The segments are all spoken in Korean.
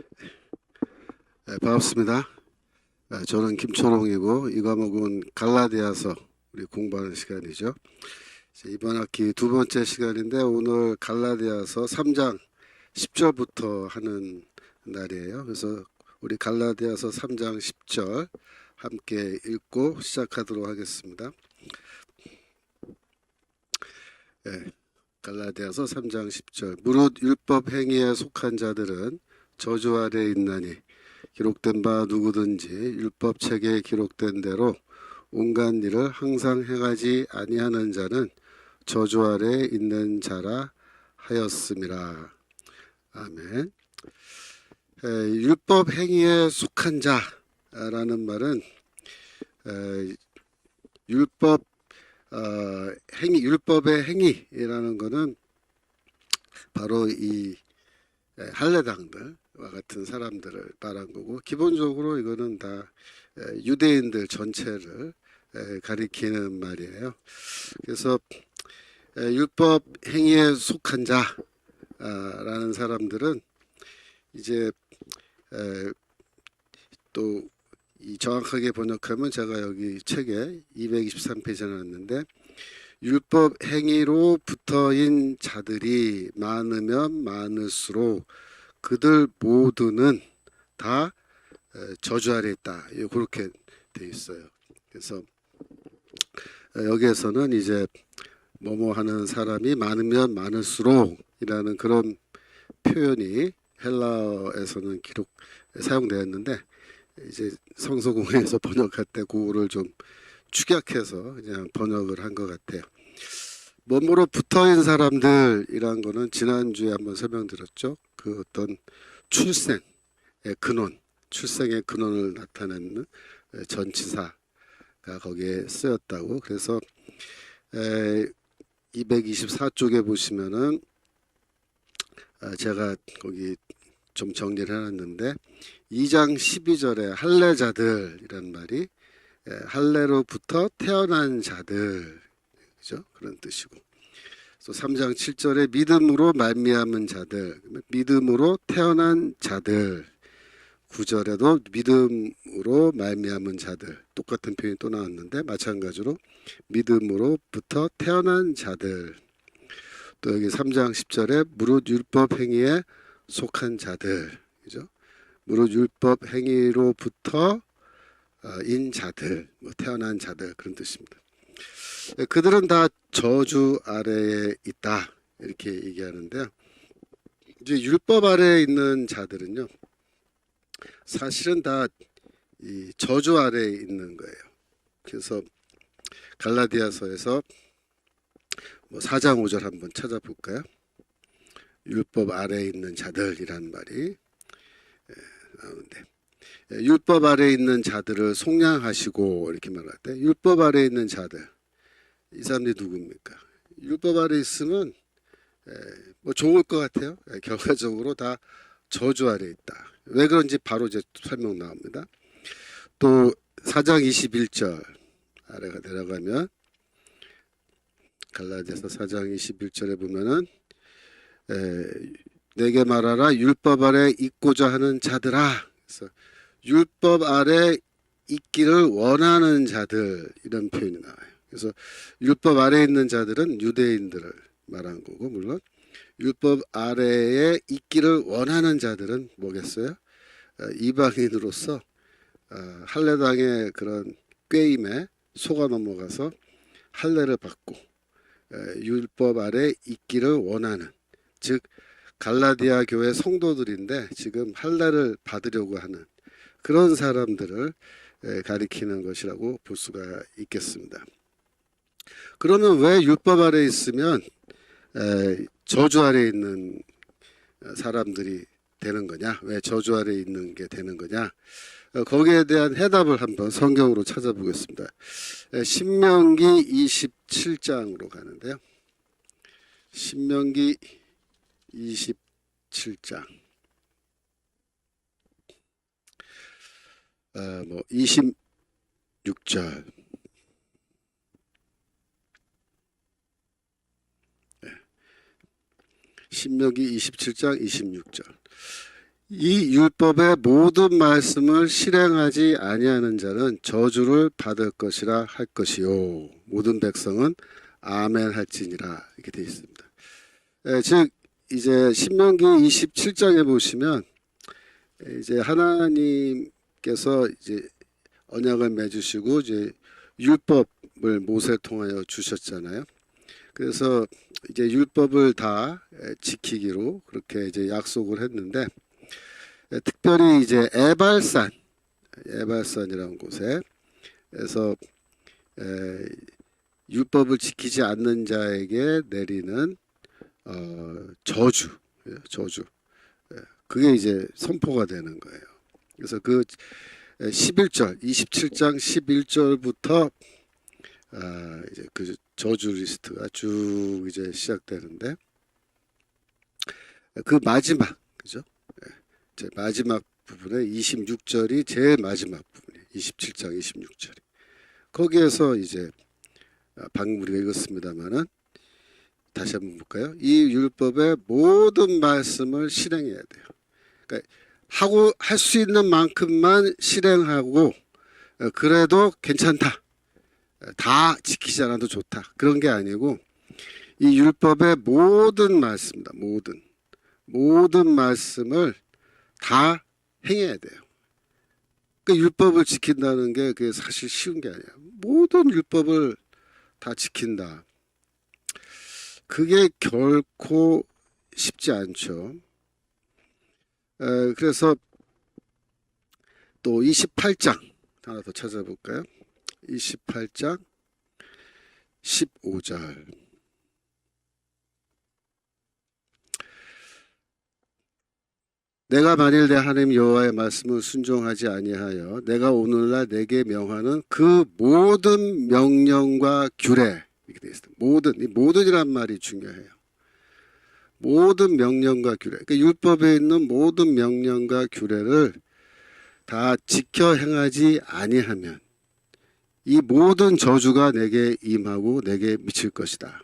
네, 반갑습니다. 저는 김초롱이고 이 과목은 갈라디아서 우리 공부하는 시간이죠. 이번 학기 두 번째 시간인데 오늘 갈라디아서 3장 10절부터 하는 날이에요. 그래서 우리 갈라디아서 3장 10절 함께 읽고 시작하도록 하겠습니다. 네, 갈라디아서 3장 10절 무릇 율법 행위에 속한 자들은 저주 아래 있나니 기록된 바 누구든지 율법 책에 기록된 대로 온갖 일을 항상 행하지 아니하는 자는 저주 아래 있는 자라 하였음이라. 아멘. 율법 행위에 속한 자라는 말은 율법 행위, 율법의 행위라는 것은 바로 이 할례당들과 같은 사람들을 말한 거고, 기본적으로 이거는 다 유대인들 전체를 가리키는 말이에요. 그래서 율법 행위에 속한 자라는 사람들은 이제 또 이 정확하게 번역하면 제가 여기 책에 223페이지에 놨는데, 율법 행위로 붙어인 자들이 많으면 많을수록 그들 모두는 다 저주 아래 있다. 그렇게 돼 있어요. 그래서 여기에서는 이제 뭐뭐 하는 사람이 많으면 많을수록이라는 그런 표현이 헬라어에서는 사용되었는데, 이제 성서공회에서 번역할 때 그거를 좀 축약해서 그냥 번역을 한 것 같아요. 몸으로 붙어있는 사람들이란 거는 지난주에 한번 설명드렸죠. 그 어떤 출생의 근원, 출생의 근원을 나타내는 전치사가 거기에 쓰였다고. 그래서 224쪽에 보시면은 제가 거기 좀 정리를 해놨는데, 2장 12절에 할례자들이란 말이 할례로부터 태어난 자들, 그죠? 그런 뜻이고, 또 3장 7절에 믿음으로 말미암은 자들, 믿음으로 태어난 자들, 9절에도 믿음으로 말미암은 자들, 똑같은 표현이 또 나왔는데 마찬가지로 믿음으로부터 태어난 자들. 또 여기 3장 10절에 무릇 율법 행위에 속한 자들, 그죠? 무릇 율법 행위로부터 인 자들, 태어난 자들, 그런 뜻입니다. 그들은 다 저주 아래에 있다, 이렇게 얘기하는데요. 이제 율법 아래에 있는 자들은요, 사실은 다 이 저주 아래에 있는 거예요. 그래서 갈라디아서에서 4장 5절 한번 찾아볼까요? 율법 아래에 있는 자들이란 말이 나오는데, 율법 아래에 있는 자들을 속량하시고 이렇게 말할 때, 율법 아래에 있는 자들, 이 사람들이 누굽니까? 율법 아래에 있으면 뭐 좋을 것 같아요. 결과적으로 다 저주 아래에 있다. 왜 그런지 바로 이제 설명 나옵니다. 또 4장 21절 아래가 내려가면, 갈라디아서 4장 21절에 보면은 내게 말하라 율법 아래 있고자 하는 자들아. 그래서 율법 아래 있기를 원하는 자들, 이런 표현이 나와요. 그래서 율법 아래에 있는 자들은 유대인들을 말한 거고, 물론 율법 아래에 있기를 원하는 자들은 뭐겠어요? 이방인으로서 할례당의 그런 꾀임에 속아 넘어가서 할례를 받고 율법 아래 있기를 원하는, 즉 갈라디아 교회 성도들인데 지금 할례를 받으려고 하는 그런 사람들을 가리키는 것이라고 볼 수가 있겠습니다. 그러면 왜 율법 아래 있으면 저주 아래 있는 사람들이 되는 거냐? 왜 저주 아래 있는 게 되는 거냐? 거기에 대한 해답을 한번 성경으로 찾아보겠습니다. 신명기 27장으로 가는데요. 신명기 27장 26절. 신명기 27장 26절. 이 율법의 모든 말씀을 실행하지 아니하는 자는 저주를 받을 것이라 할 것이요 모든 백성은 아멘 할지니라 이렇게 되어 있습니다. 즉 이제 신명기 27장에 보시면 이제 하나님께서 이제 언약을 맺으시고 이제 율법을 모세를 통하여 주셨잖아요. 그래서 이제 율법을 다 지키기로 그렇게 이제 약속을 했는데 특별히 이제 에발산이라는 곳에서 율법을 지키지 않는 자에게 내리는 저주 그게 이제 선포가 되는 거예요. 그래서 그 11절 27장 11절부터 이제 그 저주 리스트가 쭉 이제 시작되는데 그 마지막 그죠? 제 마지막 부분에 26절이 제일 마지막 부분이에요. 27장 26절이 거기에서 이제 방금 우리가 읽었습니다만은 다시 한번 볼까요? 이 율법의 모든 말씀을 실행해야 돼요. 그러니까 하고 할 수 있는 만큼만 실행하고 그래도 괜찮다. 다 지키지 않아도 좋다. 그런 게 아니고 이 율법의 모든 말씀입니다. 모든 말씀을 다 행해야 돼요. 그 율법을 지킨다는 게 그게 사실 쉬운 게 아니에요. 모든 율법을 다 지킨다. 그게 결코 쉽지 않죠. 그래서 또 28장 하나 더 찾아볼까요? 28장 15절 내가 만일 내 하나님 여호와의 말씀을 순종하지 아니하여 내가 오늘날 내게 명하는 그 모든 명령과 규례 이렇게 되어 있습니다. 이 모든이란 말이 중요해요. 모든 명령과 규례, 그러니까 율법에 있는 모든 명령과 규례를 다 지켜 행하지 아니하면 이 모든 저주가 내게 임하고 내게 미칠 것이다.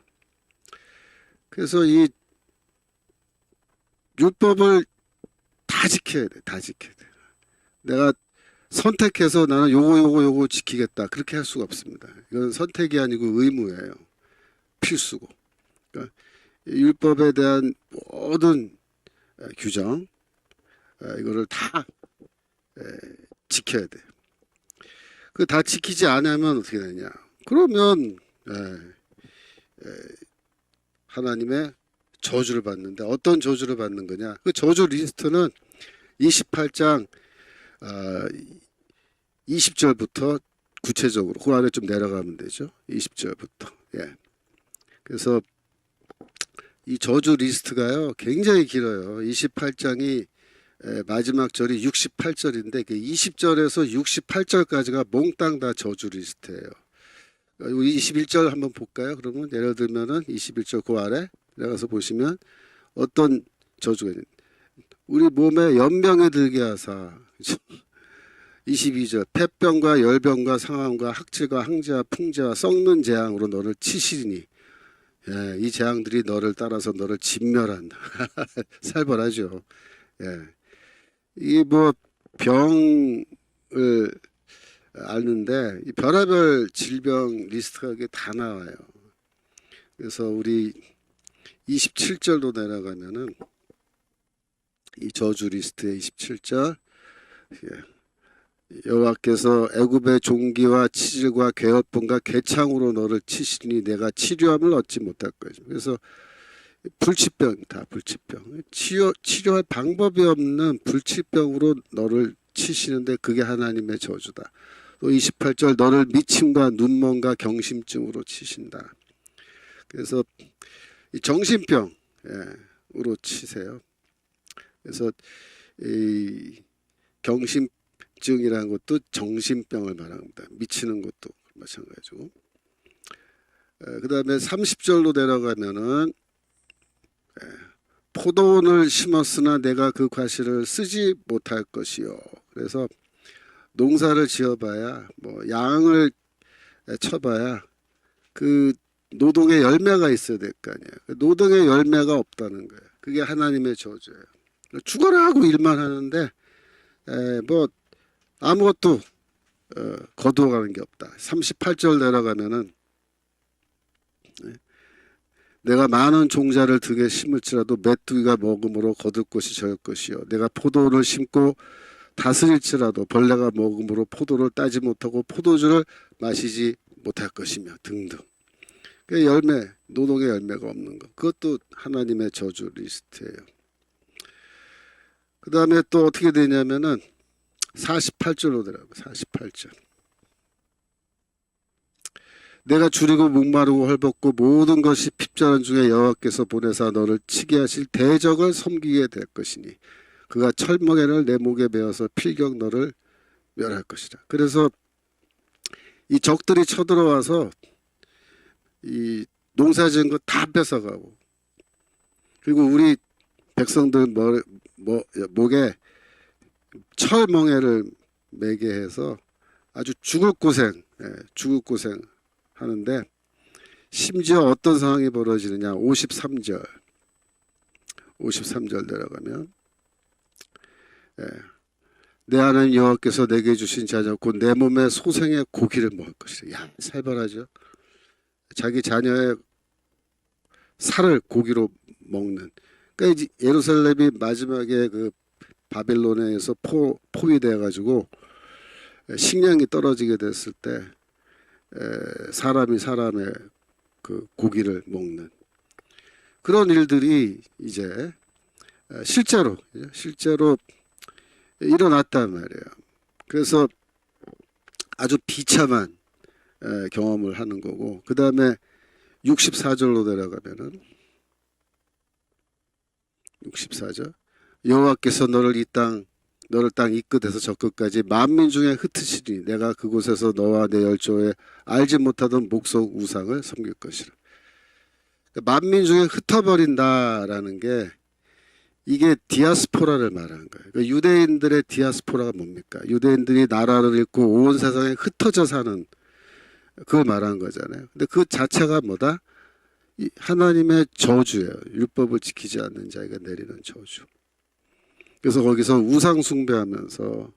그래서 이 율법을 다 지켜야 돼. 다 지켜야 돼. 내가 선택해서 나는 요거 지키겠다. 그렇게 할 수가 없습니다. 이건 선택이 아니고 의무예요. 필수고. 그러니까 율법에 대한 모든 규정 이거를 다 지켜야 돼. 그 다 지키지 않으면 어떻게 되냐? 그러면 하나님의 저주를 받는데 어떤 저주를 받는 거냐? 그 저주 리스트는 28장 20절부터 구체적으로 그 안에 좀 내려가면 되죠. 20절부터. 예. 그래서 이 저주 리스트가요 굉장히 길어요. 28장이 마지막 절이 68절인데 그 20절에서 68절까지가 몽땅 다 저주 리스트예요. 21절 한번 볼까요? 그러면 예를 들면은 21절 그 아래 내려가서 보시면 어떤 저주가 있는 우리 몸에 연병에 들게 하사 22절 폐병과 열병과 상함과 학질과 항제와 풍제와 썩는 재앙으로 너를 치시리니 예, 이 재앙들이 너를 따라서 너를 진멸한다. 살벌하죠. 예. 이 뭐 병을 앓는데 이 별의별 질병 리스트가 이게 다 나와요. 그래서 우리 27절로 내려가면은 이 저주 리스트의 27절 여호와께서 애굽의 종기와 치질과 괴업분과 괴창으로 너를 치시니 내가 치료함을 얻지 못할 것이다. 그래서 불치병 다 불치병 치료할 방법이 없는 불치병으로 너를 치시는데 그게 하나님의 저주다. 또 28절 너를 미침과 눈먼과 경심증으로 치신다. 그래서 이 정신병으로 치세요. 그래서 이 경심증이라는 것도 정신병을 말합니다. 미치는 것도 마찬가지고. 그 다음에 30절로 내려가면은 포도원을 심었으나 내가 그 과실을 쓰지 못할 것이요. 그래서 농사를 지어봐야 뭐 양을 쳐봐야 그 노동의 열매가 있어야 될 거 아니에요. 노동의 열매가 없다는 거예요. 그게 하나님의 저주예요. 죽어라 하고 일만 하는데 뭐 아무것도 거두어가는 게 없다. 38절 내려가면은 내가 많은 종자를 등에 심을지라도 메뚜기가 먹음으로 거둘 것이 저일 것이요 내가 포도를 심고 다스릴지라도 벌레가 먹음으로 포도를 따지 못하고 포도주를 마시지 못할 것이며 등등. 그 열매, 노동의 열매가 없는 것. 그것도 하나님의 저주 리스트예요. 그 다음에 또 어떻게 되냐면은 48절로 들어가요. 48절. 내가 줄이고 목마르고 헐벗고 모든 것이 핍절한 중에 여호와께서 보내사 너를 치게 하실 대적을 섬기게 될 것이니 그가 철멍에를 내 목에 메어서 필경 너를 멸할 것이라. 그래서 이 적들이 쳐들어와서 이 농사지은 거 다 뺏어가고 그리고 우리 백성들 목에 철멍에를 매게 해서 아주 죽을 고생 하는데 심지어 어떤 상황이 벌어지느냐 53절 내려가면 내 하나님 여호와께서 내게 주신 자녀 곧 내 몸의 소생의 고기를 먹을 것이라. 야, 살벌하죠. 자기 자녀의 살을 고기로 먹는. 그러니까 예루살렘이 마지막에 그 바빌론에서 포위돼 가지고 식량이 떨어지게 됐을 때 사람이 사람의 그 고기를 먹는 그런 일들이 이제 실제로 일어났단 말이에요. 그래서 아주 비참한 경험을 하는 거고 그 다음에 64절로 내려가면은 64절 여호와께서 너를 땅 이 끝에서 저 끝까지 만민 중에 흩으시니 내가 그곳에서 너와 내 열조에 알지 못하던 목석 우상을 섬길 것이라. 그러니까 만민 중에 흩어버린다라는 게 이게 디아스포라를 말하는 거예요. 그러니까 유대인들의 디아스포라가 뭡니까? 유대인들이 나라를 잃고 온 세상에 흩어져 사는 그걸 말하는 거잖아요. 근데 그 자체가 뭐다? 하나님의 저주예요. 율법을 지키지 않는 자에게 내리는 저주. 그래서 거기서 우상 숭배하면서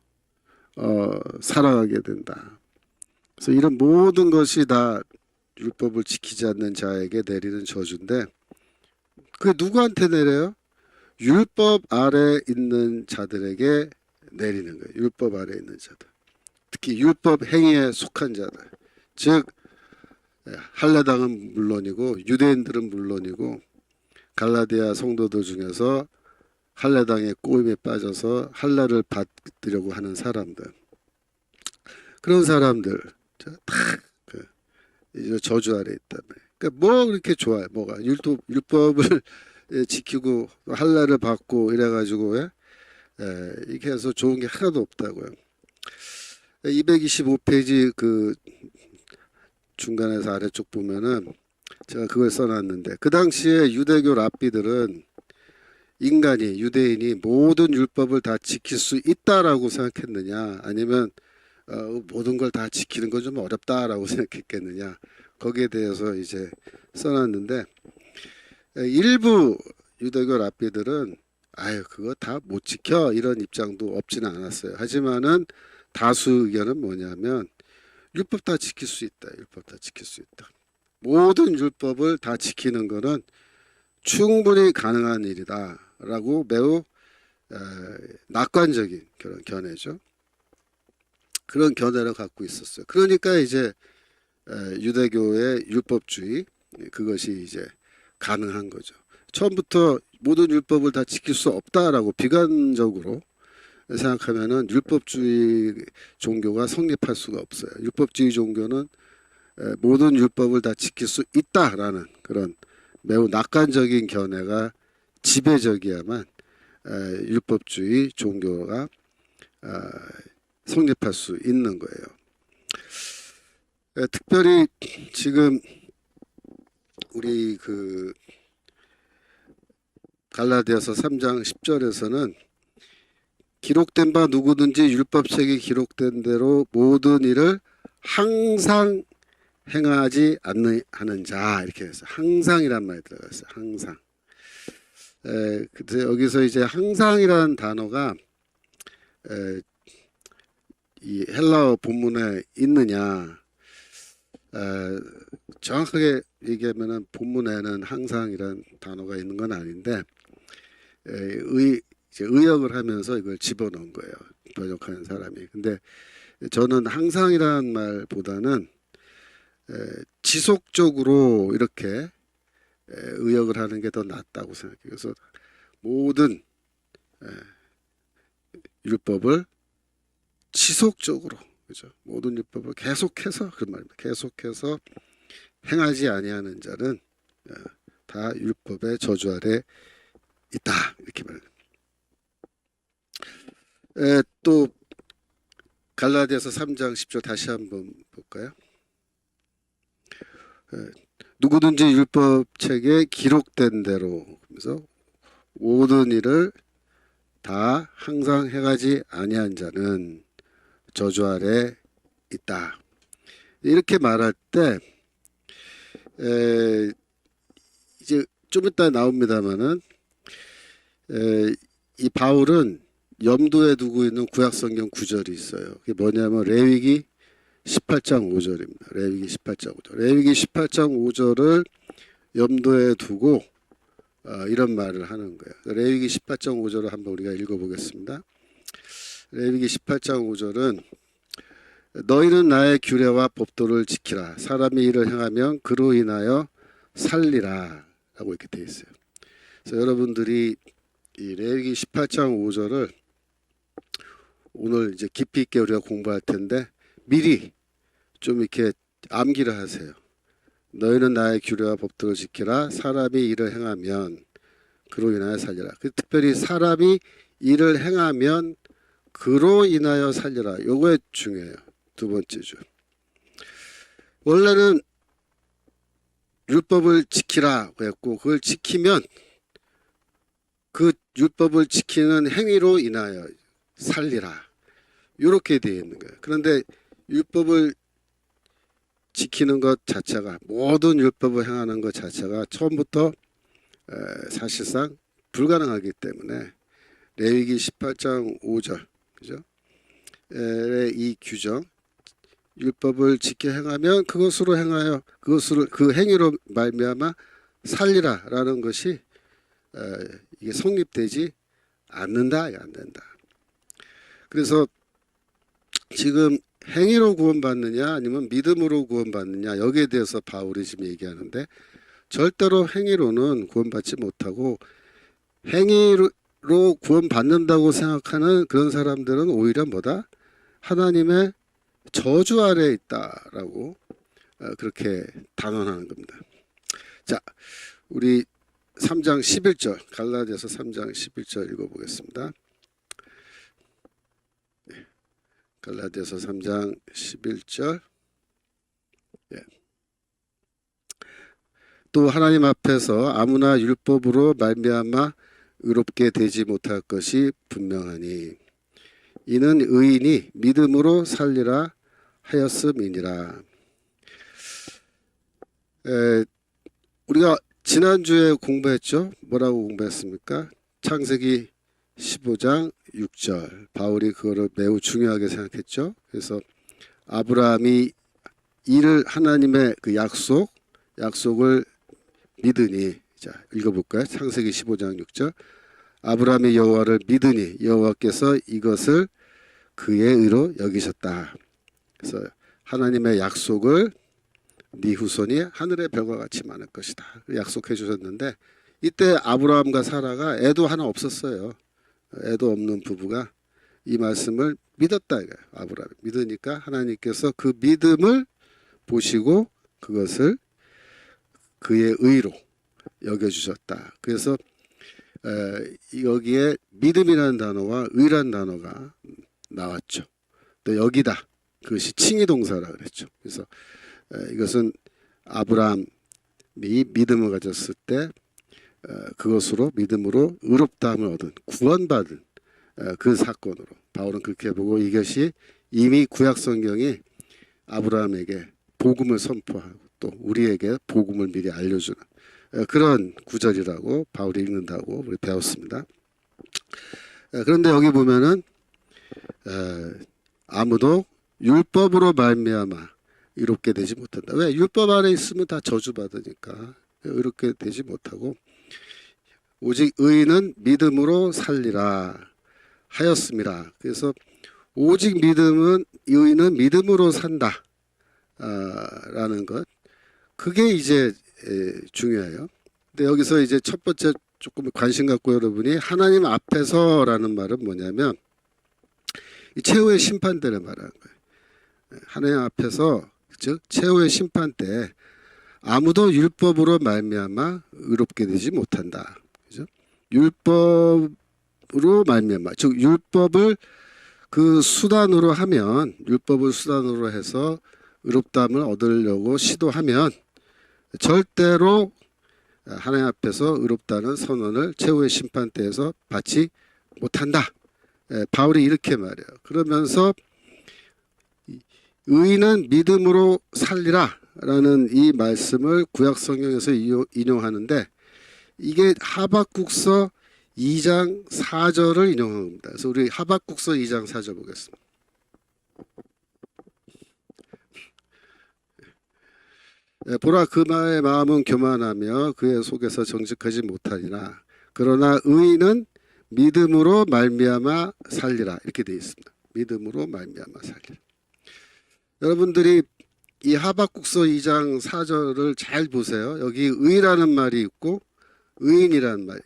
살아가게 된다. 그래서 이런 모든 것이 다 율법을 지키지 않는 자에게 내리는 저주인데 그게 누구한테 내려요? 율법 아래 있는 자들에게 내리는 거예요. 율법 아래 있는 자들. 특히 율법 행위에 속한 자들. 즉 할례당은 물론이고 유대인들은 물론이고 갈라디아 성도들 중에서 할례당의 꼬임에 빠져서 할례를 받으려고 하는 사람들. 그런 사람들 다 저주 아래 있단 말이에요. 그러니까 뭐 그렇게 좋아요. 뭐가 율법을 지키고 할례를 받고 이래가지고 이렇게 해서 좋은 게 하나도 없다고요. 225페이지 그 중간에서 아래쪽 보면은 제가 그걸 써놨는데 그 당시에 유대교 랍비들은 유대인이 모든 율법을 다 지킬 수 있다라고 생각했느냐 아니면 모든 걸 다 지키는 건 좀 어렵다라고 생각했겠느냐 거기에 대해서 이제 써놨는데 일부 유대교 랍비들은 아유 그거 다 못 지켜 이런 입장도 없지는 않았어요. 하지만은 다수 의견은 뭐냐면 율법 다 지킬 수 있다. 율법 다 지킬 수 있다. 모든 율법을 다 지키는 거는 충분히 가능한 일이다라고 매우 낙관적인 그런 견해죠. 그런 견해를 갖고 있었어요. 그러니까 이제 유대교의 율법주의 그것이 이제 가능한 거죠. 처음부터 모든 율법을 다 지킬 수 없다라고 비관적으로 생각하면은 율법주의 종교가 성립할 수가 없어요. 율법주의 종교는 모든 율법을 다 지킬 수 있다라는 그런 매우 낙관적인 견해가 지배적이야만 율법주의 종교가 성립할 수 있는 거예요. 특별히 지금 우리 그 갈라디아서 3장 10절에서는 기록된 바 누구든지 율법책에 기록된 대로 모든 일을 항상 행하지 않는 하는 자 이렇게 해서 항상이란 말이 들어갔어요. 항상. 그래서 여기서 이제 항상이라는 단어가 이 헬라어 본문에 있느냐? 정확하게 얘기하면은 본문에는 항상이란 단어가 있는 건 아닌데 이제 의역을 하면서 이걸 집어넣은 거예요. 번역하는 사람이. 근데 저는 항상이라는 말보다는 지속적으로 이렇게 의역을 하는 게 더 낫다고 생각해요. 그래서 모든 율법을 지속적으로, 그죠? 모든 율법을 계속해서, 그런 말입니다. 계속해서 행하지 아니하는 자는 다 율법의 저주 아래 있다, 이렇게 말합니다. 또 갈라디아서 3장 10절 다시 한번 볼까요? 누구든지 율법책에 기록된 대로, 그래서 모든 일을 다 항상 행하지 아니한 자는 저주 아래 있다. 이렇게 말할 때 이제 좀 이따 나옵니다만은 이 바울은 염두에 두고 있는 구약성경 구절이 있어요. 그게 뭐냐면 레위기 18장 5절입니다. 레위기 18장 5절. 레위기 18장 5절을 염두에 두고 이런 말을 하는 거예요. 레위기 18장 5절을 한번 우리가 읽어보겠습니다. 레위기 18장 5절은 너희는 나의 규례와 법도를 지키라. 사람이 이를 행하면 그로 인하여 살리라. 라고 이렇게 되어 있어요. 그래서 여러분들이 이 레위기 18장 5절을 오늘 이제 깊이 있게 우리가 공부할 텐데 미리 좀 이렇게 암기를 하세요. 너희는 나의 규례와 법도를 지키라. 사람이 이를 행하면 그로 인하여 살리라. 특별히 사람이 이를 행하면 그로 인하여 살리라. 요거에 중요해요. 두 번째 줄. 원래는 율법을 지키라 그랬고 그걸 지키면 그 율법을 지키는 행위로 인하여 살리라. 이렇게 되어 있는 거예요. 그런데 율법을 지키는 것 자체가 모든 율법을 행하는 것 자체가 처음부터 사실상 불가능하기 때문에 레위기 18장 5절 그죠? 이 규정 율법을 지켜 행하면 그것으로 행하여 그것으로 그 행위로 말미암아 살리라라는 것이 이게 성립되지 않는다, 안 된다. 그래서 지금 행위로 구원받느냐 아니면 믿음으로 구원받느냐 여기에 대해서 바울이 지금 얘기하는데 절대로 행위로는 구원받지 못하고 행위로 구원받는다고 생각하는 그런 사람들은 오히려 뭐다? 하나님의 저주 아래에 있다라고 그렇게 단언하는 겁니다. 자, 우리 3장 11절 갈라디아서 3장 11절 읽어보겠습니다. 갈라디아서 3장 11절 또 하나님 앞에서 아무나 율법으로 말미암아 의롭게 되지 못할 것이 분명하니 이는 의인이 믿음으로 살리라 하였음이니라. 우리가 지난주에 공부했죠. 뭐라고 공부했습니까? 창세기 15장 6절 바울이 그거를 매우 중요하게 생각했죠. 그래서 아브라함이 이를 하나님의 그 약속을 믿으니 자 읽어볼까요? 창세기 15장 6절 아브라함이 여호와를 믿으니 여호와께서 이것을 그의 의로 여기셨다. 그래서 하나님의 약속을 네 후손이 하늘의 별과 같이 많을 것이다. 약속해 주셨는데 이때 아브라함과 사라가 애도 하나 없었어요. 애도 없는 부부가 이 말씀을 믿었다 이거예요. 아브라함이 믿으니까 하나님께서 그 믿음을 보시고 그것을 그의 의로 여겨주셨다. 그래서 여기에 믿음이라는 단어와 의라는 단어가 나왔죠. 또 여기다 그것이 칭의 동사라 그랬죠. 그래서 이것은 아브라함이 믿음을 가졌을 때 그것으로 믿음으로 의롭다함을 얻은 구원받은 그 사건으로 바울은 그렇게 보고 이것이 이미 구약 성경이 아브라함에게 복음을 선포하고 또 우리에게 복음을 미리 알려주는 그런 구절이라고 바울이 읽는다고 우리 배웠습니다. 그런데 여기 보면은 아무도 율법으로 말미암아 의롭게 되지 못한다. 왜? 율법 아래 있으면 다 저주받으니까 의롭게 되지 못하고 오직 의인은 믿음으로 살리라 하였습니다. 그래서 오직 의인은 믿음으로 산다 라는 것, 그게 이제 중요해요. 근데 여기서 이제 첫 번째 조금 관심 갖고 여러분이 하나님 앞에서라는 말은 뭐냐면 이 최후의 심판 때를 말하는 거예요. 하나님 앞에서, 즉 최후의 심판 때 아무도 율법으로 말미암아 의롭게 되지 못한다. 그죠? 율법으로 말미암아, 즉 율법을 그 수단으로 하면, 율법을 수단으로 해서 의롭다함을 얻으려고 시도하면 절대로 하나님 앞에서 의롭다는 선언을 최후의 심판 때에서 받지 못한다. 바울이 이렇게 말해요. 그러면서 의인은 믿음으로 살리라 라는 이 말씀을 구약 성경에서 인용하는데, 이게 하박국서 2장 4절을 인용한 겁니다. 그래서 우리 하박국서 2장 4절 보겠습니다. 보라, 그의 마음은 교만하며 그의 속에서 정직하지 못하리라. 그러나 의인은 믿음으로 말미암아 살리라. 이렇게 되어 있습니다. 믿음으로 말미암아 살리라. 여러분들이 이 하박국서 2장 4절을 잘 보세요. 여기 의라는 말이 있고 의인이라는 말이,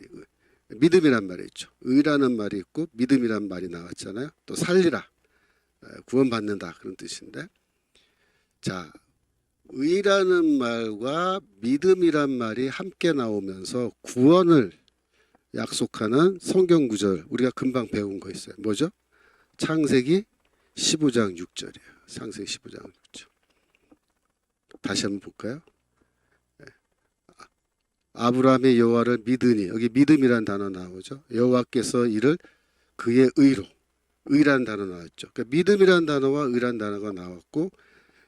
믿음이란 말이 있죠. 의라는 말이 있고 믿음이란 말이 나왔잖아요. 또 살리라, 구원받는다, 그런 뜻인데, 자, 의라는 말과 믿음이란 말이 함께 나오면서 구원을 약속하는 성경 구절, 우리가 금방 배운 거 있어요. 뭐죠? 창세기 15장 6절이에요. 창세기 15장 6절. 다시 한번 볼까요? 아브라함의 여호와를 믿으니, 여기 믿음이란 단어 나오죠. 여호와께서 이를 그의 의로, 의란 단어 나왔죠. 그러니까 믿음이란 단어와 의란 단어가 나왔고,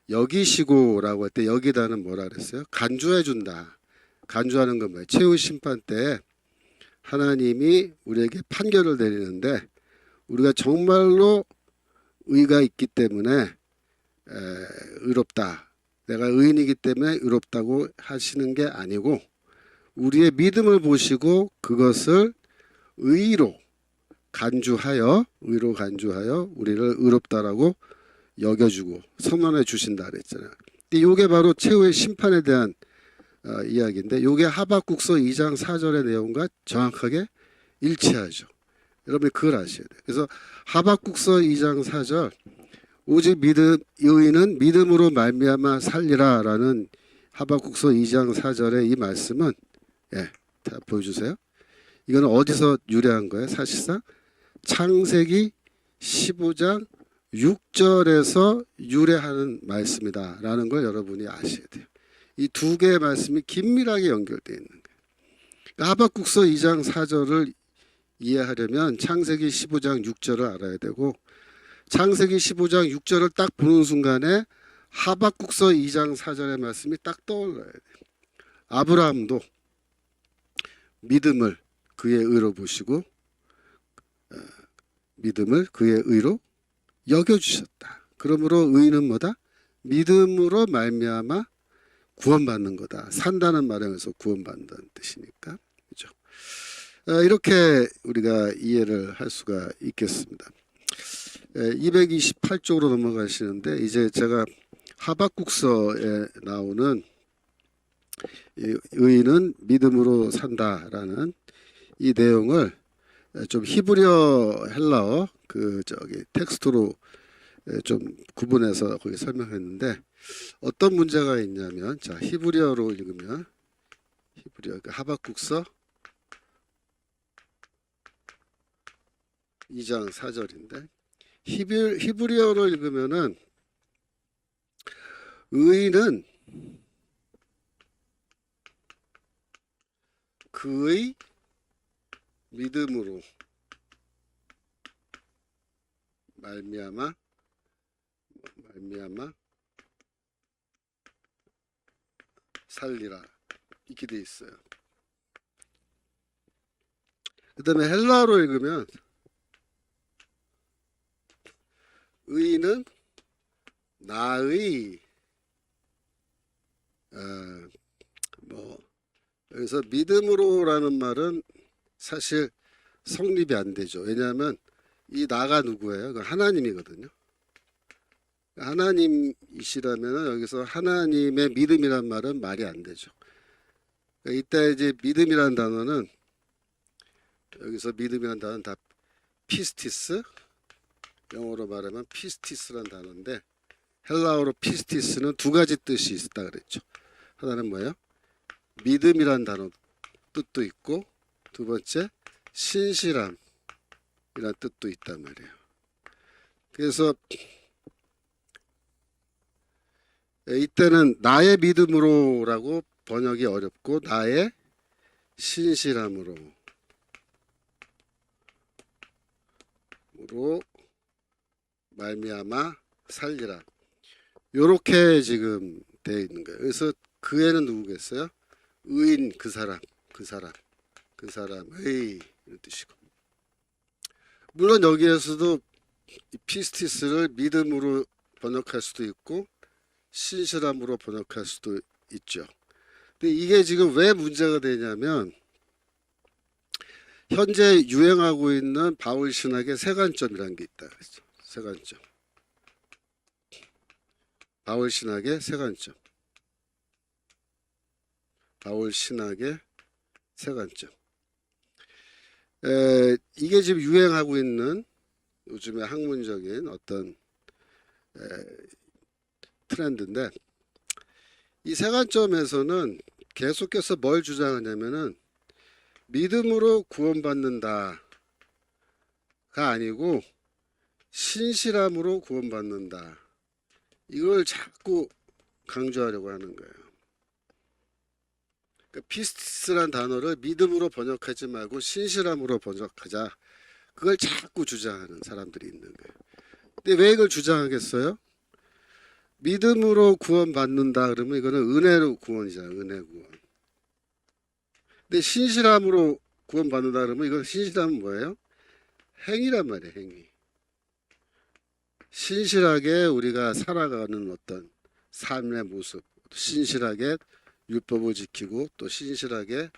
여기시고라고 할 때 여기다는 뭐라 그랬어요? 간주해 준다. 간주하는 건 뭐예요? 최후 심판 때 하나님이 우리에게 판결을 내리는데, 우리가 정말로 의가 있기 때문에 의롭다, 내가 의인이기 때문에 의롭다고 하시는 게 아니고, 우리의 믿음을 보시고 그것을 의로 간주하여 우리를 의롭다라고 여겨주고 선언해 주신다 그랬잖아요. 근데 이게 바로 최후의 심판에 대한 이야기인데, 이게 하박국서 2장 4절의 내용과 정확하게 일치하죠. 여러분이 그걸 아셔야 돼요. 그래서 하박국서 2장 4절, 오직 의인은 믿음으로 말미암아 살리라라는 하박국서 2장 4절의 이 말씀은, 자, 보여주세요. 이건 어디서 유래한 거예요? 사실상 창세기 15장 6절에서 유래하는 말씀이다 라는 걸 여러분이 아셔야 돼요. 이 두 개의 말씀이 긴밀하게 연결되어 있는 거예요. 하박국서 2장 4절을 이해하려면 창세기 15장 6절을 알아야 되고, 창세기 15장 6절을 딱 보는 순간에 하박국서 2장 4절의 말씀이 딱 떠올라야 돼요. 아브라함도 믿음을 그의 의로 보시고 믿음을 그의 의로 여겨주셨다. 그러므로 의인은 뭐다? 믿음으로 말미암아 구원받는 거다. 산다는 말에서 구원받는다는 뜻이니까, 그렇죠? 이렇게 우리가 이해를 할 수가 있겠습니다. 228쪽으로 넘어가시는데, 이제 제가 하박국서에 나오는 의인은 믿음으로 산다라는 이 내용을 좀 히브리어, 헬라어 텍스트로 좀 구분해서 거기 설명했는데, 어떤 문제가 있냐면, 자, 히브리어로 읽으면, 히브리어 하박국서 2장 4절인데, 히브리어로 읽으면은 의인은 그의 믿음으로 말미암아 살리라, 이렇게 돼 있어요. 그다음에 헬라어로 읽으면 의는 나의 뭐 여기서 믿음으로라는 말은 사실 성립이 안 되죠. 왜냐하면 이 나가 누구예요? 그 하나님이거든요. 하나님이시라면 여기서 하나님의 믿음이란 말은 말이 안 되죠. 그러니까 이때 이제 믿음이라는 단어는 여기서 믿음이라는 단어는 다 피스티스, 영어로 말하면 피스티스라는 단어인데 헬라어로 피스티스는 두 가지 뜻이 있다 그랬죠. 하나는 뭐예요? 믿음이라는 단어 뜻도 있고 두 번째 신실함이라는 뜻도 있단 말이에요. 그래서 이때는 나의 믿음으로라고 번역이 어렵고 나의 신실함으로 말미암아 살리라. 요렇게 지금 되어 있는 거예요. 그래서 그 애는 누구겠어요? 의인 그 사람의 이런 뜻이고. 물론 여기에서도 피스티스를 믿음으로 번역할 수도 있고 신실함으로 번역할 수도 있죠. 근데 이게 지금 왜 문제가 되냐면 현재 유행하고 있는 바울 신학의 세 관점이라는 게 있다 그랬죠. 세 관점. 바울 신학의 세 관점. 바울 신학의 세 관점. 이게 지금 유행하고 있는 요즘의 학문적인 어떤 트렌드인데 이 세 관점에서는 계속해서 뭘 주장하냐면은 믿음으로 구원받는다가 아니고 신실함으로 구원받는다. 이걸 자꾸 강조하려고 하는 거예요. 그러니까 피스티스란 단어를 믿음으로 번역하지 말고 신실함으로 번역하자. 그걸 자꾸 주장하는 사람들이 있는 거예요. 근데 왜 이걸 주장하겠어요? 믿음으로 구원받는다 그러면 이거는 은혜로 구원이잖아요. 은혜 구원. 근데 신실함으로 구원받는다 그러면 이건 신실함은 뭐예요? 행위란 말이에요. 행위. 신실하게 우리가 살아가는 어떤 삶의 모습, 신실하게 율법을 지키고 또 신실하게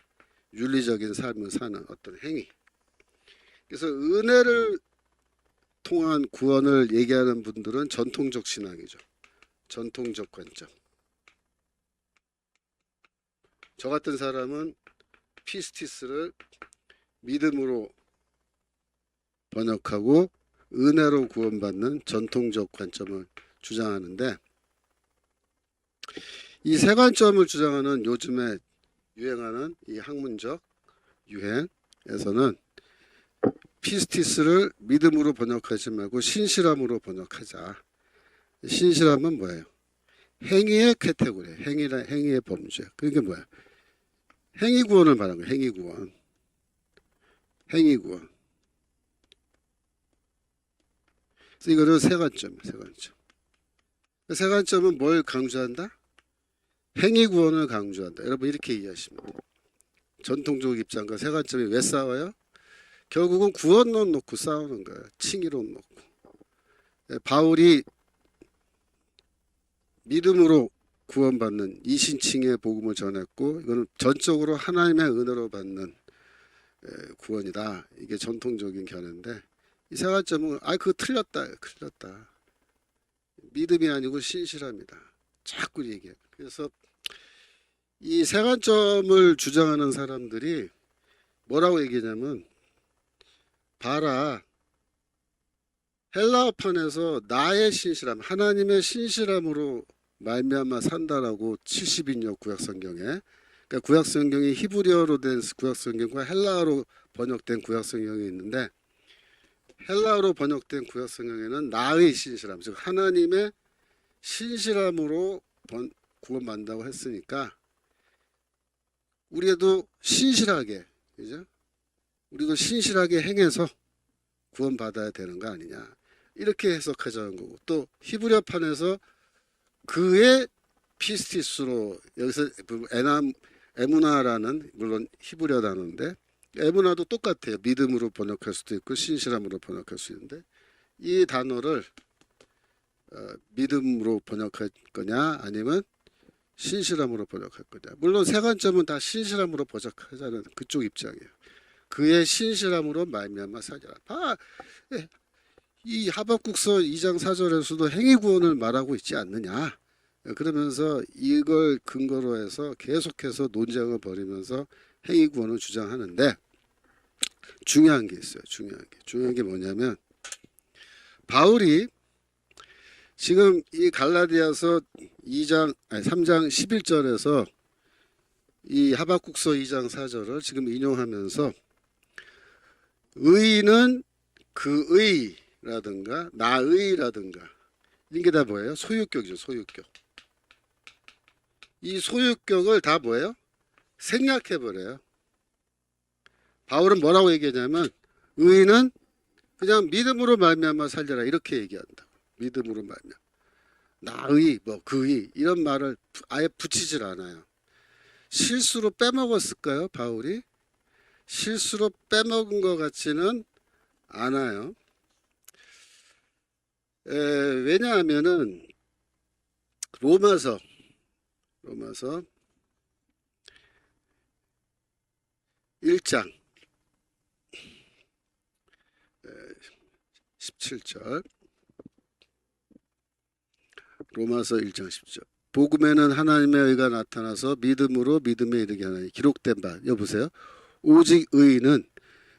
윤리적인 삶을 사는 어떤 행위. 그래서 은혜를 통한 구원을 얘기하는 분들은 전통적 신앙이죠. 전통적 관점. 저 같은 사람은 피스티스를 믿음으로 번역하고 은혜로 구원받는 전통적 관점을 주장하는데 이 세 관점을 주장하는 요즘에 유행하는 이 학문적 유행에서는 피스티스를 믿음으로 번역하지 말고 신실함으로 번역하자. 신실함은 뭐예요? 행위의 카테고리, 행위의 범죄. 그게 뭐야? 행위 구원을 말하는 거예요. 행위 구원. 행위 구원. 그래서 이거는 세 관점이에요. 세 관점. 세 관점은 뭘 강조한다? 행위 구원을 강조한다. 여러분 이렇게 이해하시면 돼요. 전통적 입장과 세 관점이 왜 싸워요? 결국은 구원론 놓고 싸우는 거예요. 칭의론 놓고. 바울이 믿음으로 구원받는 이신칭의 복음을 전했고 이거는 전적으로 하나님의 은혜로 받는 구원이다. 이게 전통적인 견해인데 이 세 관점은 그거 틀렸다. 믿음이 아니고 신실함이다. 자꾸 얘기해요. 그래서 이 세 관점을 주장하는 사람들이 뭐라고 얘기하냐면 봐라. 헬라어판에서 나의 신실함, 하나님의 신실함으로 말미암아 산다라고 70인역 구약성경에, 그러니까 구약성경이 히브리어로 된 구약성경과 헬라어로 번역된 구약성경이 있는데 헬라어로 번역된 구약성경에는 나의 신실함, 즉 하나님의 신실함으로 구원받는다고 했으니까 우리도 신실하게, 그죠? 우리도 신실하게 행해서 구원받아야 되는 거 아니냐, 이렇게 해석하자는 거고, 또 히브리어판에서 그의 피스티스로, 여기서 에무나라는 물론 히브리어 단어인데 에브나도 똑같아요. 믿음으로 번역할 수도 있고 신실함으로 번역할 수 있는데 이 단어를 믿음으로 번역할 거냐 아니면 신실함으로 번역할 거냐. 물론 세 관점은 다 신실함으로 번역하자는 그쪽 입장이에요. 그의 신실함으로 말미암아 살리라. 이 하박국서 2장 4절에서도 행위구원을 말하고 있지 않느냐. 그러면서 이걸 근거로 해서 계속해서 논쟁을 벌이면서 행위구원을 주장하는데 중요한 게 있어요. 중요한 게 뭐냐면 바울이 지금 이 갈라디아서 3장 11절에서 이 하박국서 2장 4절을 지금 인용하면서 의는 그의라든가 나의라든가 이게 다 뭐예요? 소유격이죠. 소유격. 이 소유격을 다 뭐예요? 생략해버려요. 바울은 뭐라고 얘기하냐면 의는 그냥 믿음으로 말미암아 살려라 이렇게 얘기한다. 믿음으로 말미암아. 나의 뭐 그의 이런 말을 아예 붙이질 않아요. 실수로 빼먹었을까요? 바울이? 실수로 빼먹은 것 같지는 않아요. 왜냐하면은 로마서 1장 17절 로마서 1장 10절 복음에는 하나님의 의가 나타나서 믿음으로 믿음에 이르게 하나니 기록된 바 여보세요. 오직 의는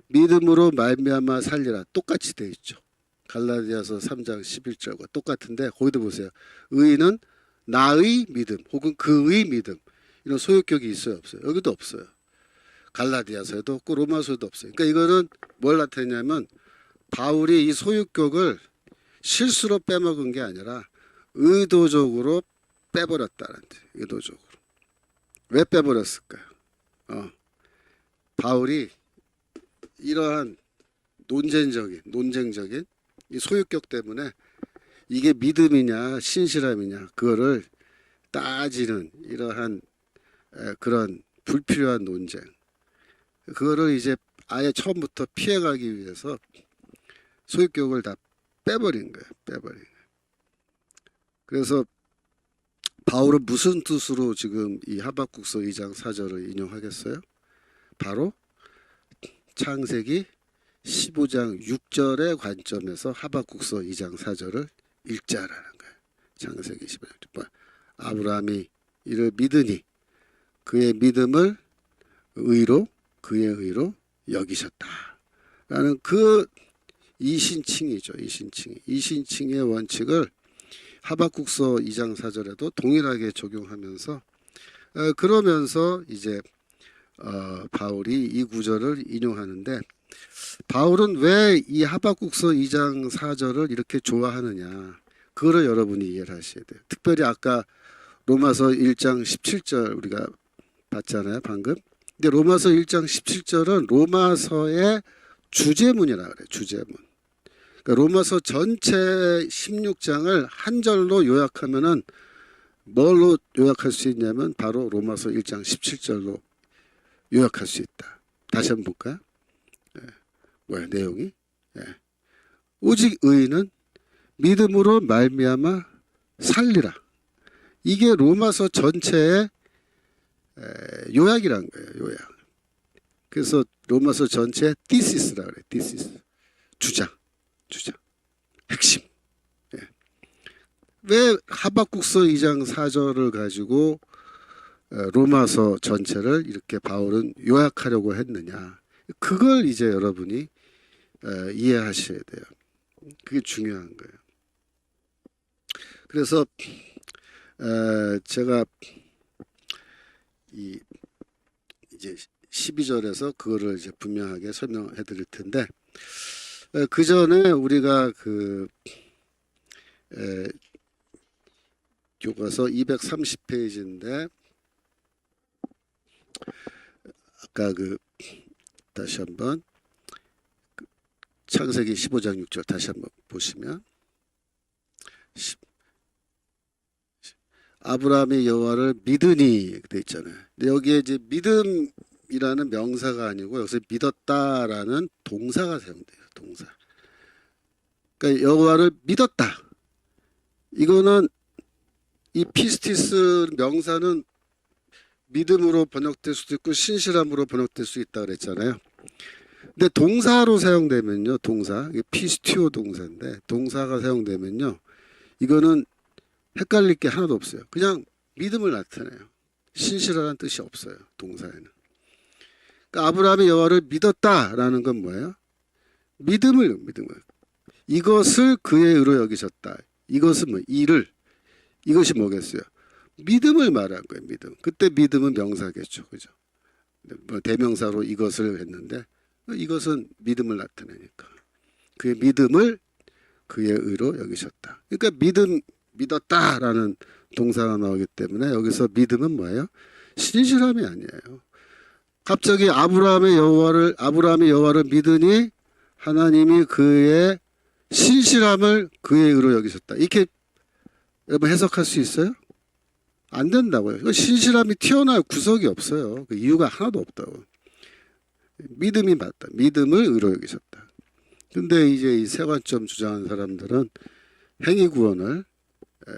믿음으로 말미암아 살리라 똑같이 돼 있죠. 갈라디아서 3장 11절과 똑같은데 거기도 보세요. 의는 나의 믿음 혹은 그의 믿음 이런 소유격이 있어요 없어요? 여기도 없어요. 갈라디아서에도 없고 로마서에도 없어요. 그러니까 이거는 뭘 나타내냐면 바울이 이 소유격을 실수로 빼먹은 게 아니라 의도적으로 빼버렸다는 거예요. 의도적으로. 왜 빼버렸을까요? 바울이 이러한 논쟁적인 이 소유격 때문에 이게 믿음이냐 신실함이냐 그거를 따지는 이러한 그런 불필요한 논쟁 그거를 이제 아예 처음부터 피해가기 위해서 소유격을 다 빼버린 거예요. 그래서 바울은 무슨 뜻으로 지금 이 하박국서 2장 4절을 인용하겠어요? 바로 창세기 15장 6절의 관점에서 하박국서 2장 4절을 읽자라는 거예요. 창세기 15장 6절. 아브라함이 이를 믿으니 그의 믿음을 그의 의로 여기셨다라는 그 이신칭이죠. 이신칭의 원칙을 하박국서 2장 4절에도 동일하게 적용하면서 그러면서 이제 바울이 이 구절을 인용하는데 바울은 왜 이 하박국서 2장 4절을 이렇게 좋아하느냐 그거를 여러분이 이해를 하셔야 돼요. 특별히 아까 로마서 1장 17절 우리가 봤잖아요 방금. 근데 로마서 1장 17절은 로마서의 주제문이라 그래요. 주제문. 그러니까 로마서 전체 16장을 한 절로 요약하면은 뭘로 요약할 수 있냐면 바로 로마서 1장 17절로 요약할 수 있다. 다시 한번 볼까요? 뭐야 내용이? 오직 의인은 믿음으로 말미암아 살리라. 이게 로마서 전체의 요약이란 거예요. 요약. 그래서 로마서 전체의 디시스라 그래. 디시스. 주장. 핵심. 왜 하박국서 2장 4절을 가지고 로마서 전체를 이렇게 바울은 요약하려고 했느냐. 그걸 이제 여러분이 이해하셔야 돼요. 그게 중요한 거예요. 그래서 제가 이제 12절에서 그거를 이제 분명하게 설명해 드릴 텐데 그 전에 우리가 그 교과서 230페이지인데 아까 그 다시 한번 창세기 15장 6절 다시 한번 보시면 아브라함이 여호와를 믿으니 돼 있잖아요. 근데 여기에 이제 믿음이라는 명사가 아니고 여기서 믿었다라는 동사가 사용돼요. 동사. 그러니까 여호와를 믿었다. 이거는 이 피스티스 명사는 믿음으로 번역될 수도 있고 신실함으로 번역될 수 있다 그랬잖아요. 근데 동사로 사용되면요, 동사, 이게 피스티오 동사인데 동사가 사용되면요, 이거는 헷갈릴 게 하나도 없어요. 그냥 믿음을 나타내요. 신실하다는 뜻이 없어요, 동사에는. 그러니까 아브라함이 여호와를 믿었다라는 건 뭐예요? 믿음을. 이것을 그의 의로 여기셨다. 이것은 뭐 일을. 이것이 뭐겠어요? 믿음을 말한 거예요. 믿음. 그때 믿음은 명사겠죠, 그죠? 뭐 대명사로 이것을 했는데 이것은 믿음을 나타내니까 그의 믿음을 그의 의로 여기셨다. 그러니까 믿었다라는 동사가 나오기 때문에 여기서 믿음은 뭐예요? 신실함이 아니에요. 갑자기 아브라함이 여호와를 믿으니 하나님이 그의 신실함을 그의 의로 여기셨다. 이렇게 여러분 해석할 수 있어요? 안 된다고요. 신실함이 튀어나올 구석이 없어요. 그 이유가 하나도 없다고. 믿음이 맞다. 믿음을 의로 여기셨다. 근데 이제 이 세 관점 주장하는 사람들은 행위 구원을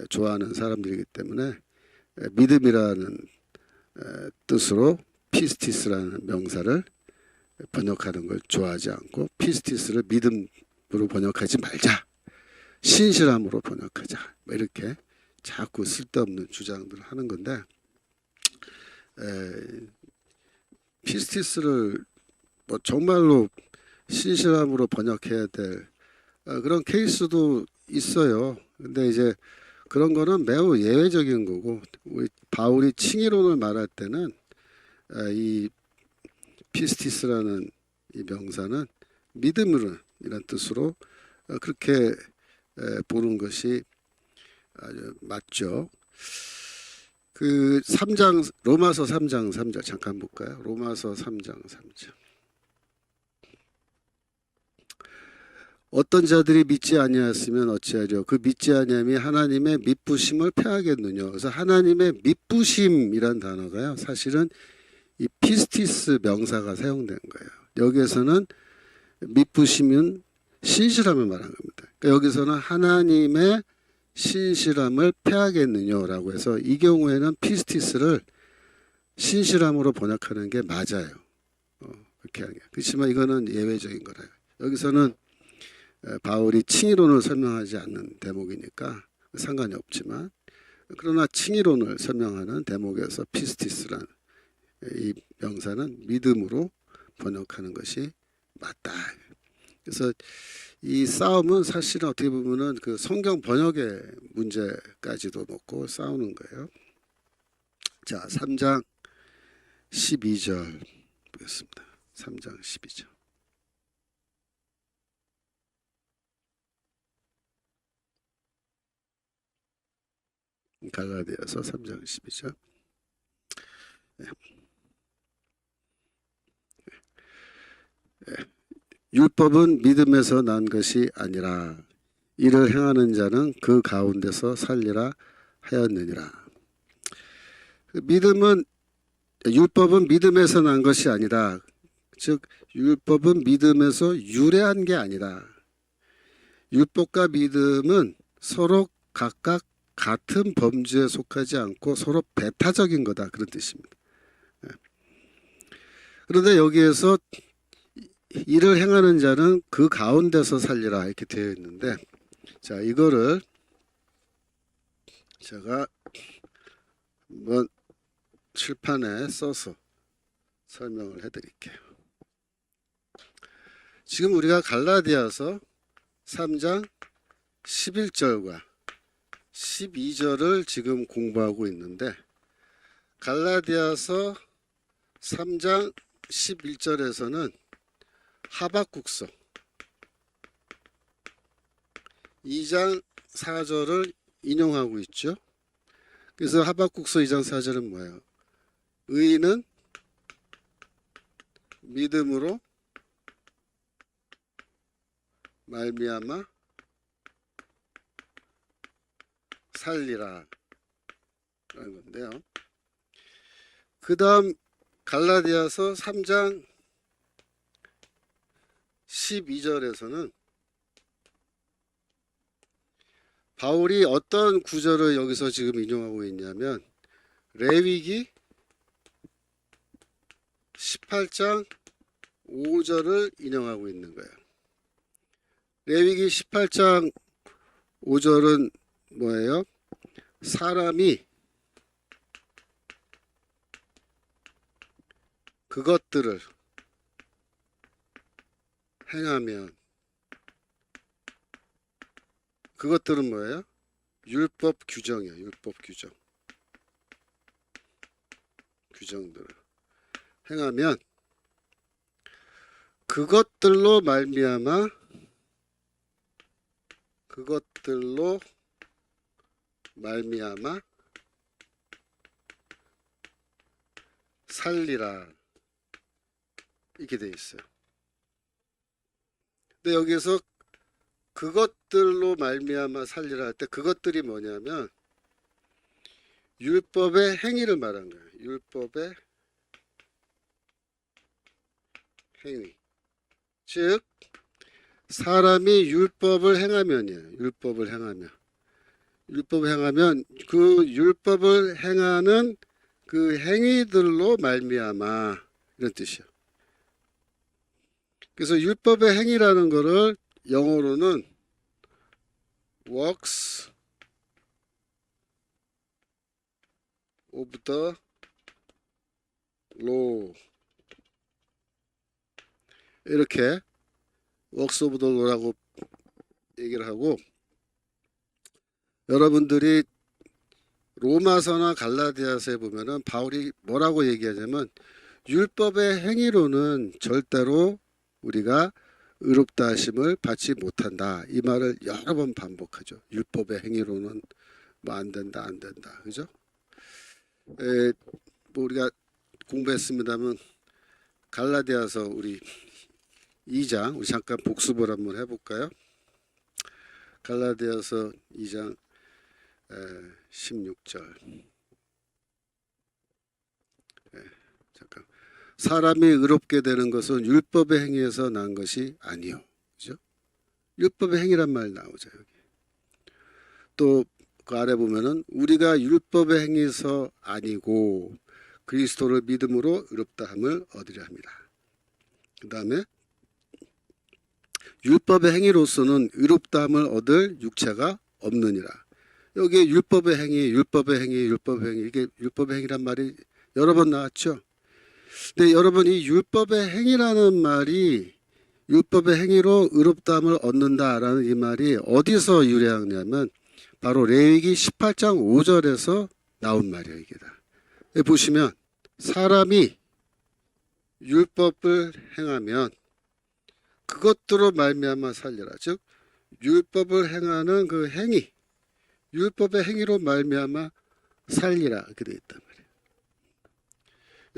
좋아하는 사람들이기 때문에 믿음이라는 뜻으로 피스티스라는 명사를 번역하는 걸 좋아하지 않고 피스티스를 믿음으로 번역하지 말자. 신실함으로 번역하자. 이렇게 자꾸 쓸데없는 주장들을 하는 건데 피스티스를 뭐 정말로 신실함으로 번역해야 될 그런 케이스도 있어요. 근데 이제 그런 거는 매우 예외적인 거고 우리 바울이 칭의론을 말할 때는 이 피스티스라는 이 명사는 믿음으로 이런 뜻으로 그렇게 보는 것이 아주 맞죠. 그 3장 로마서 3장 3절 잠깐 볼까요? 로마서 3장 3절. 어떤 자들이 믿지 아니하였으면 어찌하려 그 믿지 아니함이 하나님의 미쁘심을 패하겠느냐. 그래서 하나님의 미쁘심이란 단어가요. 사실은 이 피스티스 명사가 사용된 거예요. 여기에서는 미쁘심은 신실함을 말하는 겁니다. 그러니까 여기서는 하나님의 신실함을 패하겠느냐라고 해서 이 경우에는 피스티스를 신실함으로 번역하는 게 맞아요. 그렇게 하는 게. 그렇지만 이거는 예외적인 거라요. 여기서는 바울이 칭의론을 설명하지 않는 대목이니까 상관이 없지만 그러나 칭의론을 설명하는 대목에서 피스티스라는 이 명사는 믿음으로 번역하는 것이 맞다. 그래서 이 싸움은 사실은 어떻게 보면은 그 성경 번역의 문제까지도 놓고 싸우는 거예요. 자, 3장 12절 보겠습니다. 3장 12절. 갈라디아서 3장 12절. 네. 율법은 믿음에서 난 것이 아니라 이를 행하는 자는 그 가운데서 살리라 하였느니라. 율법은 믿음에서 난 것이 아니라, 즉 율법은 믿음에서 유래한 게 아니라, 율법과 믿음은 서로 각각 같은 범주에 속하지 않고 서로 배타적인 거다, 그런 뜻입니다. 그런데 여기에서 이를 행하는 자는 그 가운데서 살리라 이렇게 되어 있는데, 자, 이거를 제가 한번 칠판에 써서 설명을 해드릴게요. 지금 우리가 갈라디아서 3장 11절과 12절을 지금 공부하고 있는데, 갈라디아서 3장 11절에서는 하박국서 2장 4절을 인용하고 있죠. 그래서 하박국서 2장 4절은 뭐예요? 의인은 믿음으로 말미암아 살리라 라는 건데요. 그 다음 갈라디아서 3장 12절에서는 바울이 어떤 구절을 여기서 지금 인용하고 있냐면 레위기 18장 5절을 인용하고 있는 거예요. 레위기 18장 5절은 뭐예요? 사람이 그것들을 행하면, 그것들은 뭐예요? 율법 규정이에요. 율법 규정. 규정들을 행하면 그것들로 말미암아 살리라, 이렇게 돼 있어요. 근데 여기서 그것들로 말미암아 살리라 할 때 그것들이 뭐냐면 율법의 행위를 말한 거예요. 율법의 행위. 즉 사람이 율법을 행하면이에요. 율법을 행하면 그 율법을 행하는 그 행위들로 말미암아, 이런 뜻이에요. 그래서 율법의 행위라는 거를 영어로는 works of the law, 이렇게 works of the law라고 얘기를 하고, 여러분들이 로마서나 갈라디아서에 보면은 바울이 뭐라고 얘기하냐면 율법의 행위로는 절대로 우리가 의롭다 하심을 받지 못한다, 이 말을 여러 번 반복하죠. 율법의 행위로는 뭐 안 된다, 그죠? 뭐 우리가 공부했습니다만 갈라디아서 우리 2장 우리 잠깐 복습을 한번 해볼까요? 갈라디아서 2장 16절. 잠깐. 사람이 의롭게 되는 것은 율법의 행위에서 난 것이 아니요. 그죠? 율법의 행위란 말 나오죠, 여기. 또 그 아래 보면은 우리가 율법의 행위에서 아니고 그리스도를 믿음으로 의롭다함을 얻으려 합니다. 그 다음에 율법의 행위로서는 의롭다함을 얻을 육체가 없느니라. 여기에 율법의 행위, 이게 율법의 행위란 말이 여러 번 나왔죠. 근데 여러분, 이 율법의 행위라는 말이 율법의 행위로 의롭다함을 얻는다라는 이 말이 어디서 유래하냐면 바로 레위기 18장 5절에서 나온 말이에요. 이게 다. 여기 보시면 사람이 율법을 행하면 그것들로 말미암아 살리라. 즉 율법을 행하는 그 행위, 율법의 행위로 말미암아 살리라, 이렇게 되어 있단 말이에요.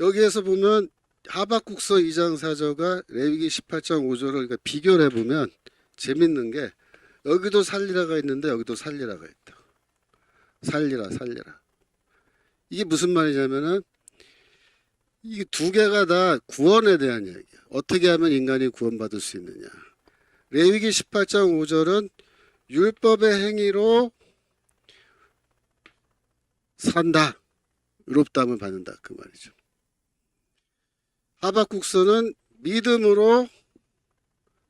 여기에서 보면 하박국서 2장 4절과 레위기 18장 5절을 그러니까 비교를 해보면 재밌는 게 여기도 살리라가 있는데 여기도 살리라가 있다. 살리라. 이게 무슨 말이냐면은 이 두 개가 다 구원에 대한 이야기야. 어떻게 하면 인간이 구원받을 수 있느냐. 레위기 18장 5절은 율법의 행위로 산다, 의롭다함을 받는다, 그 말이죠. 하박국서는 믿음으로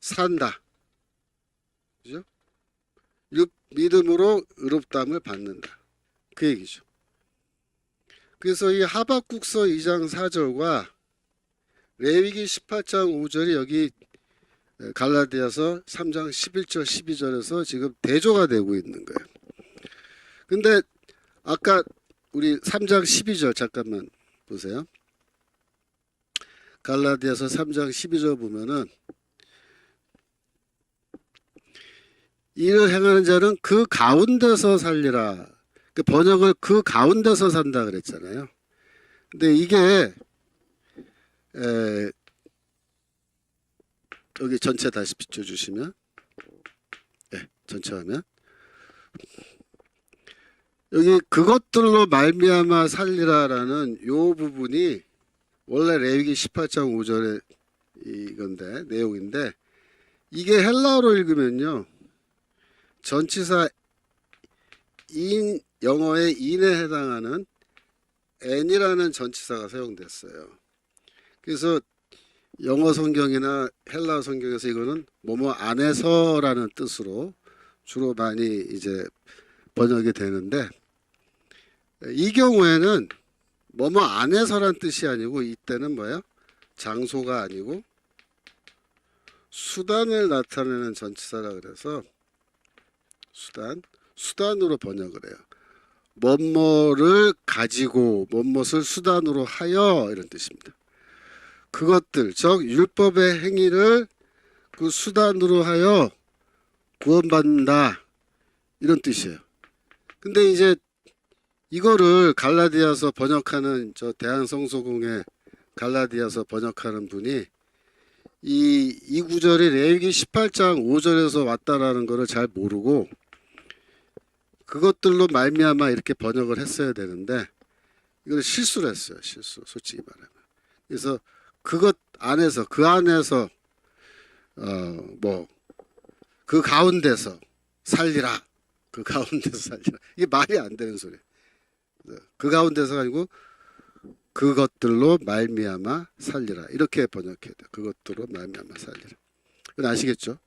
산다, 그죠? 믿음으로 의롭다함을 받는다, 그 얘기죠. 그래서 이 하박국서 2장 4절과 레위기 18장 5절이 여기 갈라디아서 3장 11절 12절에서 지금 대조가 되고 있는 거예요. 근데 아까 우리 3장 12절 잠깐만 보세요. 갈라디아서 3장 12절 보면은 이를 행하는 자는 그 가운데서 살리라. 그 번역을 그 가운데서 산다 그랬잖아요. 근데 이게 여기 전체 다시 비춰주시면, 전체 화면. 여기 그것들로 말미암아 살리라라는 요 부분이 원래 레위기 18장 5절에 이건데 내용인데 이게 헬라어로 읽으면요. 전치사 in 영어의 in에 해당하는 n이라는 전치사가 사용됐어요. 그래서 영어 성경이나 헬라어 성경에서 이거는 뭐뭐 안에서라는 뜻으로 주로 많이 이제 번역이 되는데 이 경우에는 뭐뭐 안에서란 뜻이 아니고 이때는 뭐예요? 장소가 아니고 수단을 나타내는 전치사라 그래서 수단으로 번역을 해요. 뭐뭐를 가지고 뭐뭇을 수단으로 하여 이런 뜻입니다. 그것들 즉 율법의 행위를 그 수단으로 하여 구원받는다 이런 뜻이에요. 근데 이제 이거를 갈라디아서 번역하는 저 대한성소공회 갈라디아서 번역하는 분이 이 구절이 레위기 18장 5절에서 왔다라는 거를 잘 모르고 그것들로 말미암아 이렇게 번역을 했어야 되는데 이걸 실수를 했어요. 솔직히 말하면. 그래서 그것 안에서 그 안에서 그 가운데서 살리라. 그 가운데서 살리라. 이게 말이 안 되는 소리. 그 가운데서가 아니고 그것들로 말미암아 살리라. 이렇게 번역해야 돼. 그것들로 말미암아 살리라. 이건 아시겠죠?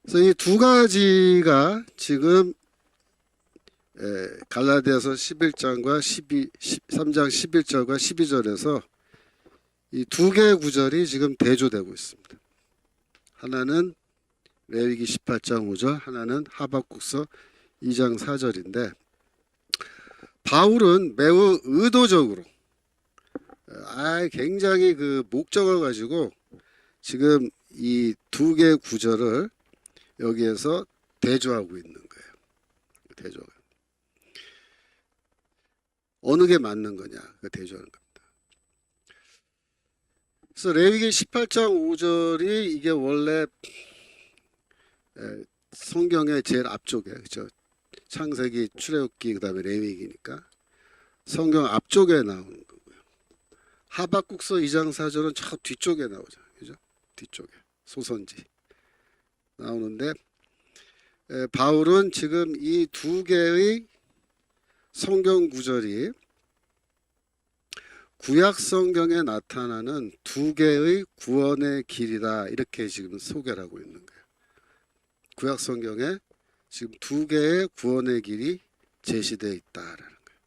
그래서 이 두 가지가 지금 갈라디아서 11장과 13장 11절과 12절에서 이 두 개의 구절이 지금 대조되고 있습니다. 하나는 레위기 18장 5절, 하나는 하박국서 2장 4절인데 바울은 매우 의도적으로 굉장히 그 목적을 가지고 지금 이 두 개의 구절을 여기에서 대조하고 있는 거예요. 대조가 어느 게 맞는 거냐, 그 대조하는 겁니다. 그래서 레위기 18장 5절이 이게 원래 성경의 제일 앞쪽에 그죠? 창세기, 출애굽기 그다음에 레위기니까 성경 앞쪽에 나오는 거고요. 하박국서 2장 4절은 저 뒤쪽에 나오죠. 그죠? 뒤쪽에 소선지 나오는데 바울은 지금 이 두 개의 성경 구절이 구약 성경에 나타나는 두 개의 구원의 길이다 이렇게 지금 소개를 하고 있는 거예요. 구약 성경에 지금 두 개의 구원의 길이 제시되어 있다라는 거예요.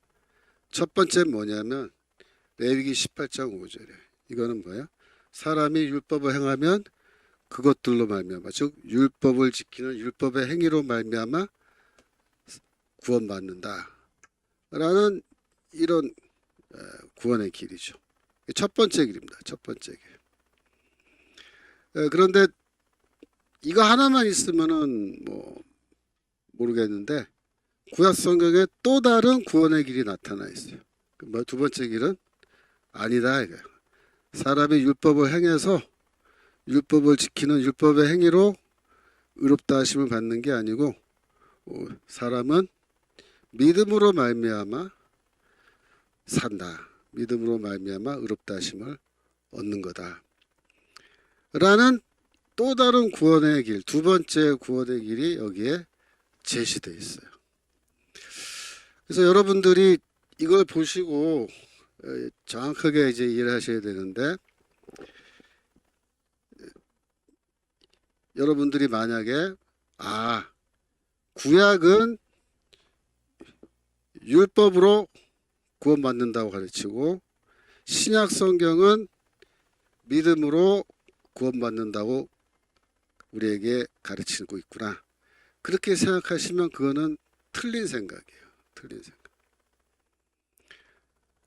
첫 번째 뭐냐면 레위기 18장 5절에 이거는 뭐야? 사람이 율법을 행하면 그것들로 말미암아 즉 율법을 지키는 율법의 행위로 말미암아 구원받는다 라는 이런 구원의 길이죠. 첫 번째 길입니다. 첫 번째 길. 그런데 이거 하나만 있으면은 뭐 모르겠는데 구약 성경에 또 다른 구원의 길이 나타나 있어요. 두 번째 길은 아니다 이거예요. 사람이 율법을 행해서 율법을 지키는 율법의 행위로 의롭다 하심을 받는 게 아니고 사람은 믿음으로 말미암아 산다. 믿음으로 말미암아 의롭다 하심을 얻는 거다. 라는 또 다른 구원의 길, 두 번째 구원의 길이 여기에 제시되어 있어요. 그래서 여러분들이 이걸 보시고 정확하게 이제 이해를 하셔야 되는데 여러분들이 만약에 구약은 율법으로 구원받는다고 가르치고 신약 성경은 믿음으로 구원받는다고 우리에게 가르치고 있구나. 그렇게 생각하시면 그거는 틀린 생각이에요. 틀린 생각.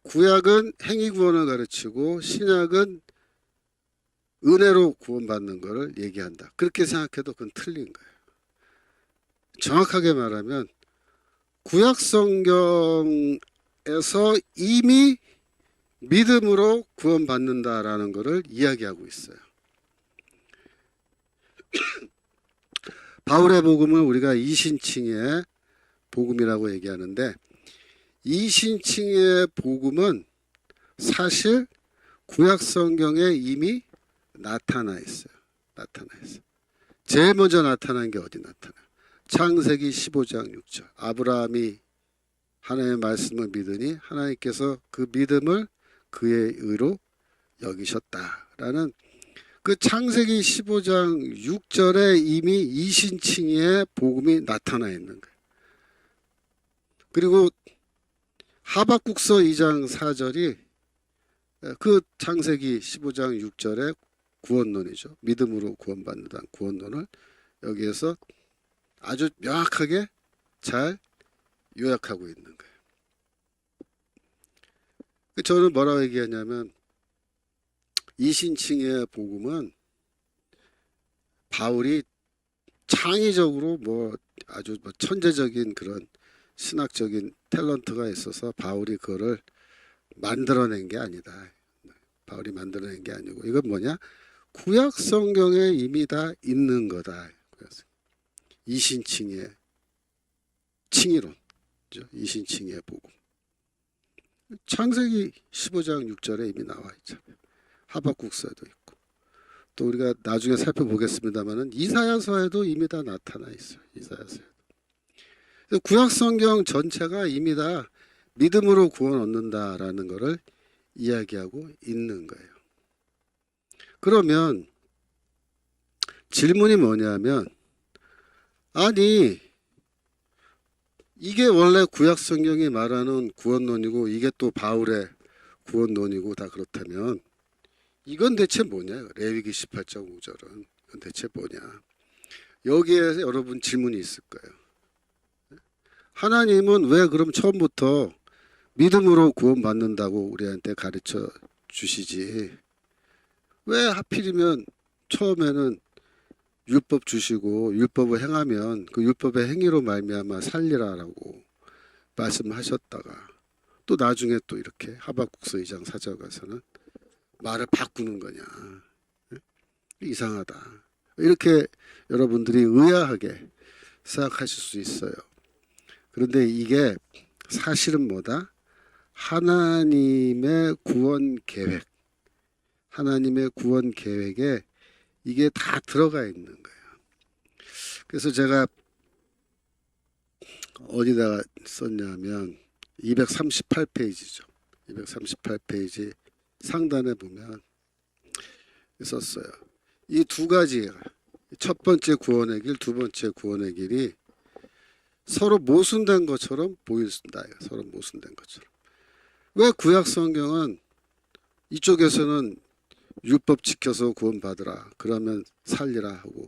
구약은 행위 구원을 가르치고 신약은 은혜로 구원받는 것을 얘기한다. 그렇게 생각해도 그건 틀린 거예요. 정확하게 말하면 구약 성경에서 이미 믿음으로 구원받는다라는 것을 이야기하고 있어요. 바울의 복음은 우리가 이신칭의 복음이라고 얘기하는데 이신칭의 복음은 사실 구약 성경에 이미 나타나 있어요. 나타나 있어요. 제일 먼저 나타난 게 어디 나타나요? 창세기 15장 6절. 아브라함이 하나님의 말씀을 믿으니 하나님께서 그 믿음을 그의 의로 여기셨다라는 그 창세기 15장 6절에 이미 이신칭의의 복음이 나타나 있는 거예요. 그리고 하박국서 2장 4절이 그 창세기 15장 6절의 구원론이죠. 믿음으로 구원받는다는 구원론을 여기에서 아주 명확하게 잘 요약하고 있는 거예요. 저는 뭐라고 얘기하냐면 이신칭의 복음은 바울이 창의적으로 아주 천재적인 그런 신학적인 탤런트가 있어서 바울이 그거를 만들어낸 게 아니다. 바울이 만들어낸 게 아니고 이건 뭐냐? 구약 성경에 이미 다 있는 거다. 이신칭의 칭의론, 이신칭의 복음. 창세기 15장 6절에 이미 나와 있잖아요. 하박국서에도 있고 또 우리가 나중에 살펴보겠습니다만은 이사야서에도 이미 다 나타나 있어요. 이사야서에도. 구약 성경 전체가 이미 다 믿음으로 구원 얻는다라는 것을 이야기하고 있는 거예요. 그러면 질문이 뭐냐면 아니 이게 원래 구약 성경이 말하는 구원론이고 이게 또 바울의 구원론이고 다 그렇다면 이건 대체 뭐냐? 레위기 18장 5절은 이건 대체 뭐냐? 여기에 여러분 질문이 있을 거예요. 하나님은 왜 그럼 처음부터 믿음으로 구원받는다고 우리한테 가르쳐 주시지? 왜 하필이면 처음에는 율법 주시고 율법을 행하면 그 율법의 행위로 말미암아 살리라라고 말씀하셨다가 또 나중에 또 이렇게 하박국서 2장 4절 가서는 말을 바꾸는 거냐? 이상하다. 이렇게 여러분들이 의아하게 생각하실 수 있어요. 그런데 이게 사실은 뭐다? 하나님의 구원 계획, 하나님의 구원 계획에 이게 다 들어가 있는 거예요. 그래서 제가 어디다가 썼냐면 238페이지죠. 238페이지 상단에 보면 썼어요. 이 두 가지가 첫 번째 구원의 길, 두 번째 구원의 길이 서로 모순된 것처럼 보인다. 서로 모순된 것처럼. 왜 구약 성경은 이쪽에서는 율법 지켜서 구원받으라 그러면 살리라 하고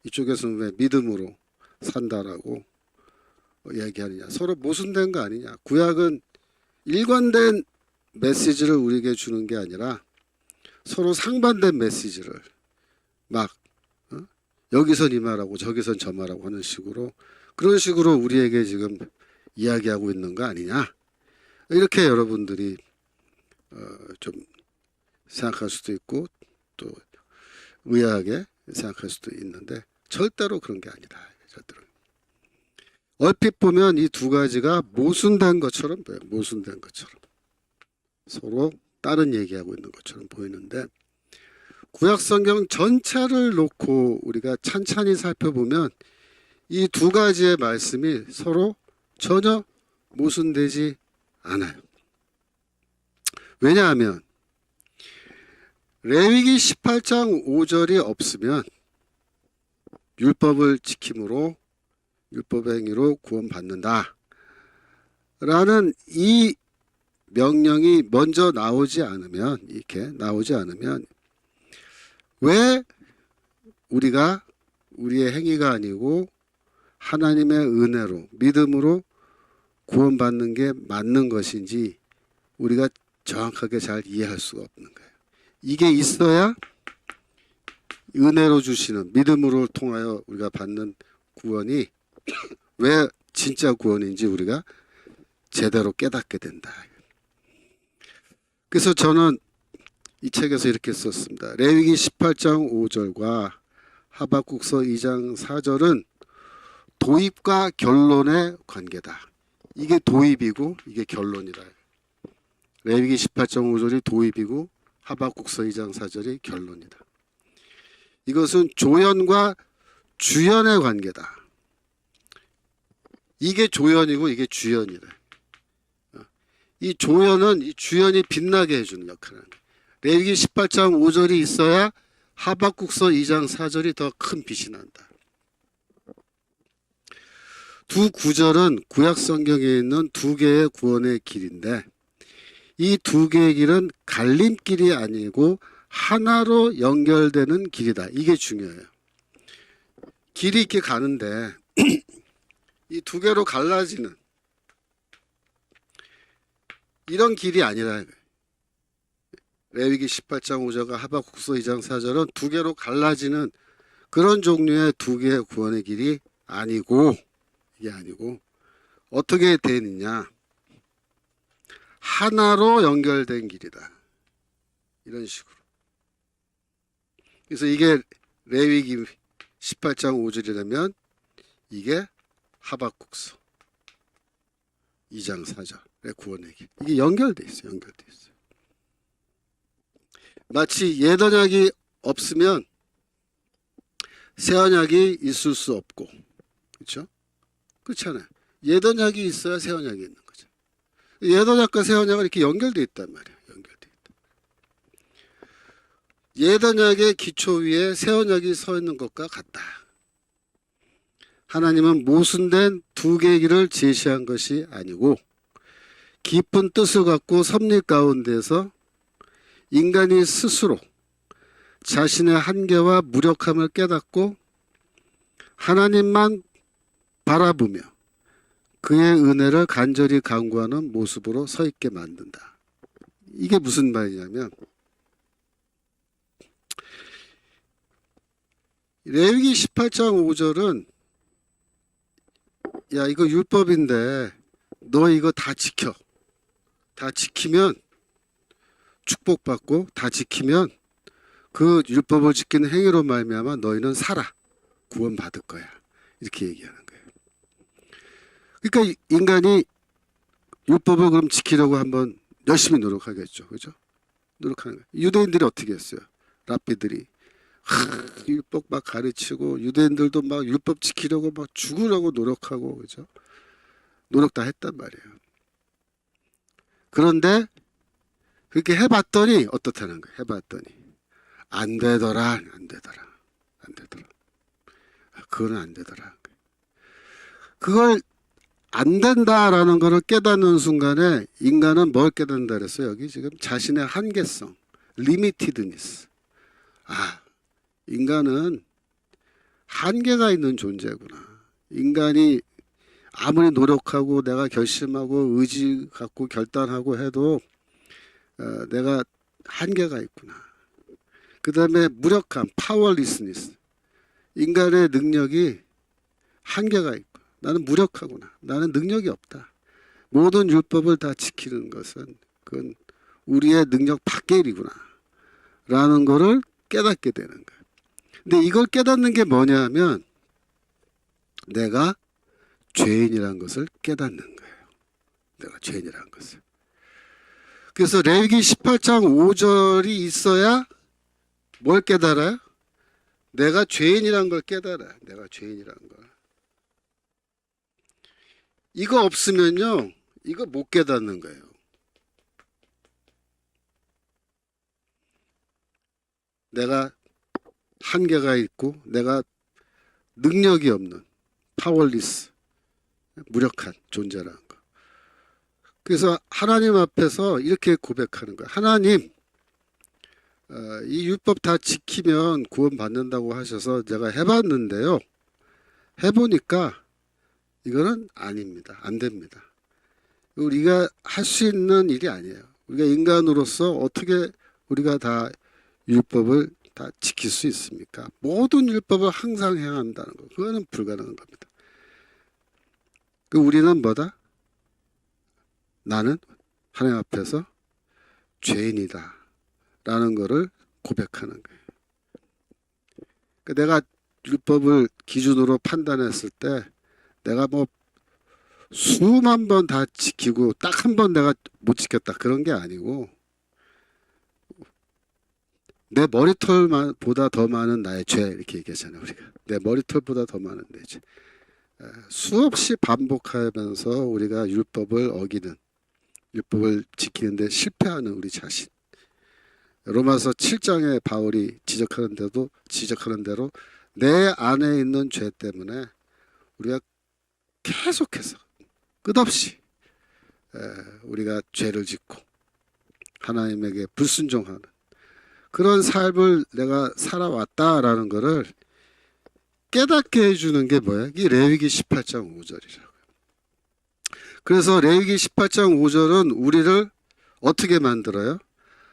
이쪽에서는 왜 믿음으로 산다라고 얘기하느냐? 서로 모순된 거 아니냐? 구약은 일관된 메시지를 우리에게 주는 게 아니라 서로 상반된 메시지를 막 여기선 이 말하고 저기선 저 말하고 하는 식으로 그런 식으로 우리에게 지금 이야기하고 있는 거 아니냐? 이렇게 여러분들이 좀 생각할 수도 있고 또 의아하게 생각할 수도 있는데 절대로 그런 게 아니다. 절대로. 얼핏 보면 이 두 가지가 모순된 것처럼 보여요. 모순된 것처럼. 서로 다른 얘기하고 있는 것처럼 보이는데 구약 성경 전체를 놓고 우리가 찬찬히 살펴보면 이 두 가지의 말씀이 서로 전혀 모순되지 않아요. 왜냐하면 레위기 18장 5절이 없으면 율법을 지킴으로 율법 행위로 구원받는다 라는 이 명령이 먼저 나오지 않으면 이렇게 나오지 않으면 왜 우리가 우리의 행위가 아니고 하나님의 은혜로 믿음으로 구원받는 게 맞는 것인지 우리가 정확하게 잘 이해할 수가 없는 거예요. 이게 있어야 은혜로 주시는 믿음으로 통하여 우리가 받는 구원이 왜 진짜 구원인지 우리가 제대로 깨닫게 된다. 그래서 저는 이 책에서 이렇게 썼습니다. 레위기 18장 5절과 하박국서 2장 4절은 도입과 결론의 관계다. 이게 도입이고 이게 결론이다. 레위기 18장 5절이 도입이고 하박국서 2장 4절이 결론이다. 이것은 조연과 주연의 관계다. 이게 조연이고 이게 주연이래. 이 조연은 이 주연이 빛나게 해주는 역할을 하는 거예요. 레위기 18장 5절이 있어야 하박국서 2장 4절이 더 큰 빛이 난다. 두 구절은 구약 성경에 있는 두 개의 구원의 길인데 이 두 개의 길은 갈림길이 아니고 하나로 연결되는 길이다. 이게 중요해요. 길이 이렇게 가는데 이 두 개로 갈라지는 이런 길이 아니라 레위기 18장 5절과 하박국서 2장 4절은 두 개로 갈라지는 그런 종류의 두 개의 구원의 길이 아니고 이게 아니고 어떻게 되느냐 하나로 연결된 길이다. 이런 식으로. 그래서 이게 레위기 18장 5절이라면 이게 하박국서 2장 4절의 구원의 길. 이게 연결돼 있어요. 연결돼 있어요. 마치 옛 언약이 없으면 새 언약이 있을 수 없고, 그렇죠? 그렇잖아요. 옛 언약이 있어야 새 언약이 있는 거죠. 옛 언약과 새 언약은 이렇게 연결돼 있단 말이에요. 연결돼 있다. 옛 언약의 기초 위에 새 언약이 서 있는 것과 같다. 하나님은 모순된 두 개의 길을 제시한 것이 아니고 깊은 뜻을 갖고 섭리 가운데서 인간이 스스로 자신의 한계와 무력함을 깨닫고 하나님만 바라보며 그의 은혜를 간절히 간구하는 모습으로 서 있게 만든다. 이게 무슨 말이냐면 레위기 18장 5절은 야 이거 율법인데 너 이거 다 지켜. 다 지키면 축복받고 다 지키면 그 율법을 지키는 행위로 말미암아 너희는 살아. 구원받을 거야. 이렇게 얘기하는 거예요. 그러니까 인간이 율법을 그럼 지키려고 한번 열심히 노력하겠죠. 그죠? 노력하는 거예요. 유대인들이 어떻게 했어요? 랍비들이 율법 막 가르치고 유대인들도 막 율법 지키려고 막 죽으려고 노력하고 그죠? 노력 다 했단 말이에요. 그런데 그렇게 해봤더니 어떻다는 거예요? 해봤더니 안 되더라, 안 되더라, 안 되더라. 그거는 안 되더라. 그걸 안 된다라는 것을 깨닫는 순간에 인간은 뭘 깨닫는다 그랬어요? 여기 지금 자신의 한계성, 리미티드니스. 아, 인간은 한계가 있는 존재구나. 인간이 아무리 노력하고 내가 결심하고 의지 갖고 결단하고 해도 내가 한계가 있구나. 그 다음에 무력함, 파워리스니스. 인간의 능력이 한계가 있고 나는 무력하구나. 나는 능력이 없다. 모든 율법을 다 지키는 것은 그건 우리의 능력 밖의 일이구나. 라는 거를 깨닫게 되는 거예요. 근데 이걸 깨닫는 게 뭐냐 하면 내가 죄인이라는 것을 깨닫는 거예요. 내가 죄인이라는 것을. 그래서 레위기 18장 5절이 있어야 뭘 깨달아요? 내가 죄인이라는 걸 깨달아요. 내가 죄인이라는 걸. 이거 없으면요. 이거 못 깨닫는 거예요. 내가 한계가 있고 내가 능력이 없는 파워리스 무력한 존재라는 거. 그래서 하나님 앞에서 이렇게 고백하는 거예요. 하나님 이 율법 다 지키면 구원받는다고 하셔서 제가 해봤는데요. 해보니까 이거는 아닙니다. 안 됩니다. 우리가 할 수 있는 일이 아니에요. 우리가 인간으로서 어떻게 우리가 다 율법을 다 지킬 수 있습니까? 모든 율법을 항상 행한다는 거. 그거는 불가능한 겁니다. 우리는 뭐다? 나는 하나님 앞에서 죄인이다. 라는 거를 고백하는 거예요. 내가 율법을 기준으로 판단했을 때 내가 뭐 수만 번 다 지키고 딱 한 번 내가 못 지켰다. 그런 게 아니고 내 머리털보다 더 많은 나의 죄 이렇게 얘기하잖아요. 우리가 내 머리털보다 더 많은 내 죄. 수없이 반복하면서 우리가 율법을 어기는, 율법을 지키는데 실패하는 우리 자신. 로마서 7장에 바울이 지적하는 대로 내 안에 있는 죄 때문에 우리가 계속해서 끝없이 우리가 죄를 짓고 하나님에게 불순종하는 그런 삶을 내가 살아왔다라는 것을 깨닫게 해주는 게 뭐야? 이 레위기 18장 5절이라고요. 그래서 레위기 18장 5절은 우리를 어떻게 만들어요?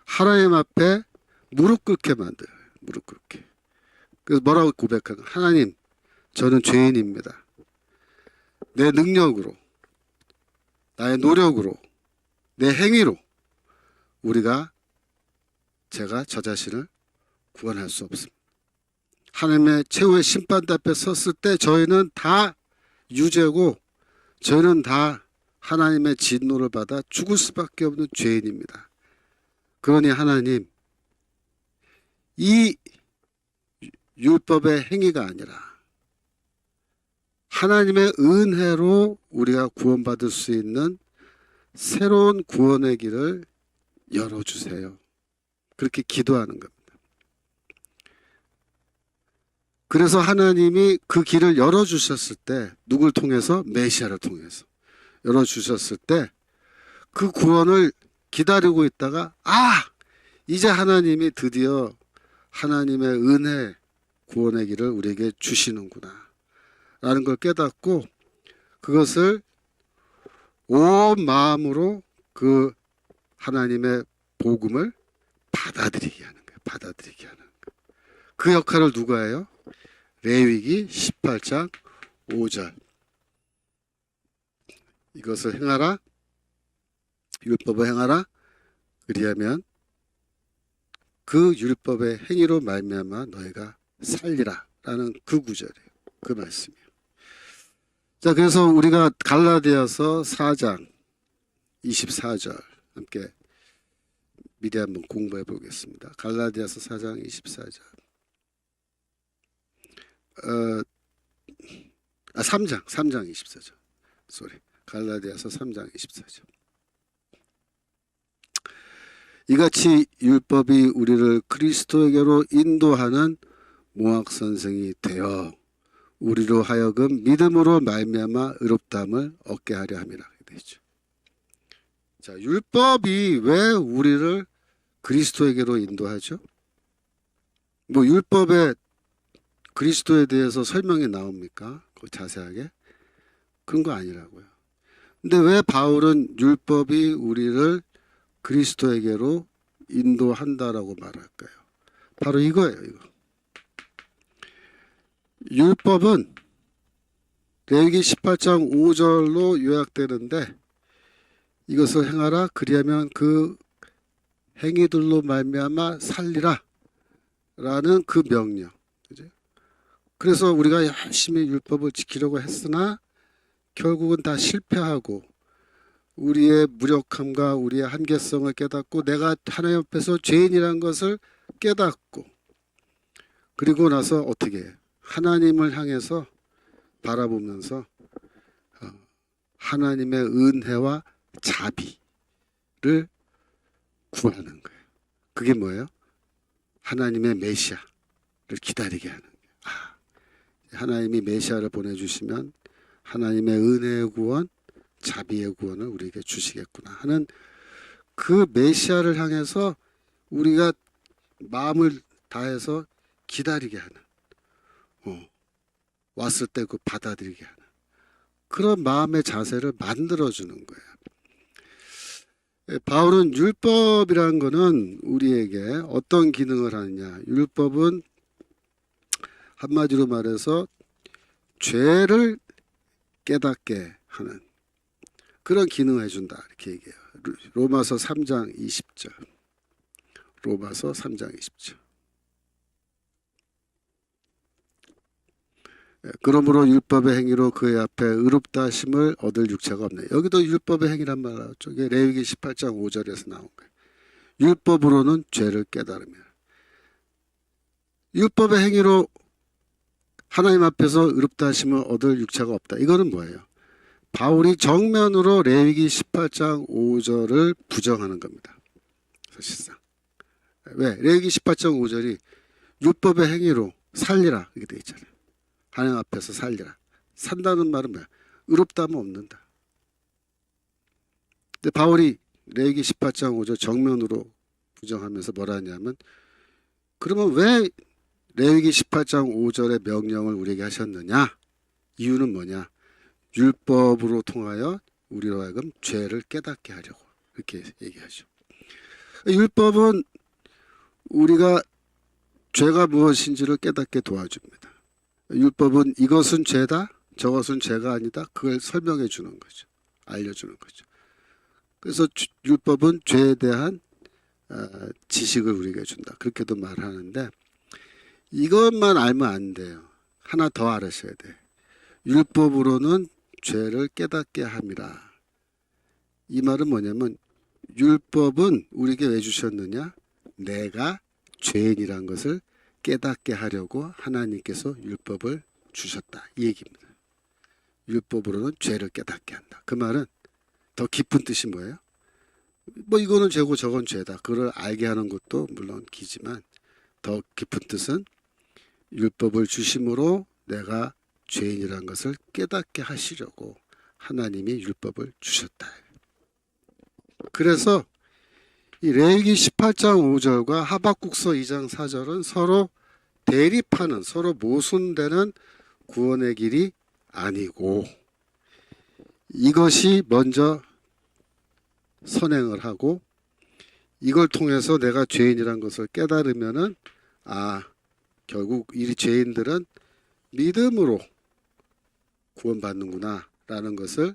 하나님 앞에 무릎 꿇게 만들어요. 무릎 꿇게. 그래서 뭐라고 고백하는? 하나님, 저는 죄인입니다. 내 능력으로, 나의 노력으로, 내 행위로 제가 저 자신을 구원할 수 없습니다. 하나님의 최후의 심판대 앞에 섰을 때 저희는 다 유죄고 저희는 다 하나님의 진노를 받아 죽을 수밖에 없는 죄인입니다. 그러니 하나님, 이 율법의 행위가 아니라 하나님의 은혜로 우리가 구원받을 수 있는 새로운 구원의 길을 열어주세요. 그렇게 기도하는 겁니다. 그래서 하나님이 그 길을 열어주셨을 때 누굴 통해서? 메시아를 통해서 열어주셨을 때 그 구원을 기다리고 있다가 이제 하나님이 드디어 하나님의 은혜 구원의 길을 우리에게 주시는구나 라는 걸 깨닫고 그것을 온 마음으로 그 하나님의 복음을 받아들이게 하는 거예요. 받아들이게 하는 거예요. 그 역할을 누가 해요? 레위기 18장 5절. 이것을 행하라. 율법을 행하라. 그리하면 그 율법의 행위로 말미암아 너희가 살리라 라는 그 구절이에요. 그 말씀이에요. 자, 그래서 우리가 갈라디아서 4장 24절 함께 미리 한번 공부해 보겠습니다. 갈라디아서 4장 24절. 3장 24절. 갈라디아서 3장 24절. 이같이 율법이 우리를 그리스도에게로 인도하는 모학 선생이 되어 우리로 하여금 믿음으로 말미암아 의롭다함을 얻게 하려 함이라 되죠. 자, 율법이 왜 우리를 그리스도에게로 인도하죠? 뭐 율법에 그리스도에 대해서 설명이 나옵니까? 자세하게? 그런 거 아니라고요. 근데 왜 바울은 율법이 우리를 그리스도에게로 인도한다라고 말할까요? 바로 이거예요. 이거. 율법은 레위기 18장 5절로 요약되는데 이것을 행하라. 그리하면 그 행위들로 말미암아 살리라 라는 그 명령. 그죠? 그래서 우리가 열심히 율법을 지키려고 했으나 결국은 다 실패하고 우리의 무력함과 우리의 한계성을 깨닫고 내가 하나님 앞에서 죄인이라는 것을 깨닫고 그리고 나서 어떻게 해요? 하나님을 향해서 바라보면서 하나님의 은혜와 자비를 구하는 거예요. 그게 뭐예요? 하나님의 메시아를 기다리게 하는 거예요. 하나님이 메시아를 보내주시면 하나님의 은혜의 구원, 자비의 구원을 우리에게 주시겠구나 하는 그 메시아를 향해서 우리가 마음을 다해서 기다리게 하는, 왔을 때 그 받아들이게 하는 그런 마음의 자세를 만들어주는 거예요. 바울은 율법이라는 것은 우리에게 어떤 기능을 하느냐? 율법은 한마디로 말해서 죄를 깨닫게 하는 그런 기능을 해준다 이렇게 얘기해요. 로마서 3장 20절. 로마서 3장 20절. 그러므로 율법의 행위로 그의 앞에 의롭다 하심을 얻을 육체가 없네. 여기도 율법의 행위란 말 나왔죠. 이게 레위기 18장 5절에서 나온 거예요. 율법으로는 죄를 깨달으며 율법의 행위로 하나님 앞에서 의롭다 하심을 얻을 육체가 없다. 이거는 뭐예요? 바울이 정면으로 레위기 18장 5절을 부정하는 겁니다. 사실상. 왜? 레위기 18장 5절이 율법의 행위로 살리라 이렇게 돼 있잖아요. 하나님 앞에서 살리라. 산다는 말은 뭐야? 의롭다 하면 없는다. 근데 바울이 레위기 18장 5절 정면으로 부정하면서 뭐라 하냐면, 그러면 왜 레위기 18장 5절의 명령을 우리에게 하셨느냐? 이유는 뭐냐? 율법으로 통하여 우리로 하여금 죄를 깨닫게 하려고 이렇게 얘기하죠. 율법은 우리가 죄가 무엇인지를 깨닫게 도와줍니다. 율법은 이것은 죄다, 저것은 죄가 아니다, 그걸 설명해 주는 거죠. 알려주는 거죠. 그래서 율법은 죄에 대한 지식을 우리에게 준다. 그렇게도 말하는데, 이것만 알면 안 돼요. 하나 더 알으셔야 돼. 율법으로는 죄를 깨닫게 함이라. 이 말은 뭐냐면, 율법은 우리에게 왜 주셨느냐? 내가 죄인이란 것을 깨닫게 하려고 하나님께서 율법을 주셨다. 이 얘기입니다. 율법으로는 죄를 깨닫게 한다. 그 말은 더 깊은 뜻이 뭐예요? 뭐 이거는 죄고 저건 죄다. 그걸 알게 하는 것도 물론 기지만, 더 깊은 뜻은 율법을 주심으로 내가 죄인이라는 것을 깨닫게 하시려고 하나님이 율법을 주셨다. 그래서 이 레위기 18장 5절과 하박국서 2장 4절은 서로 대립하는, 서로 모순되는 구원의 길이 아니고, 이것이 먼저 선행을 하고 이걸 통해서 내가 죄인이란 것을 깨달으면은, 결국 이 죄인들은 믿음으로 구원받는구나 라는 것을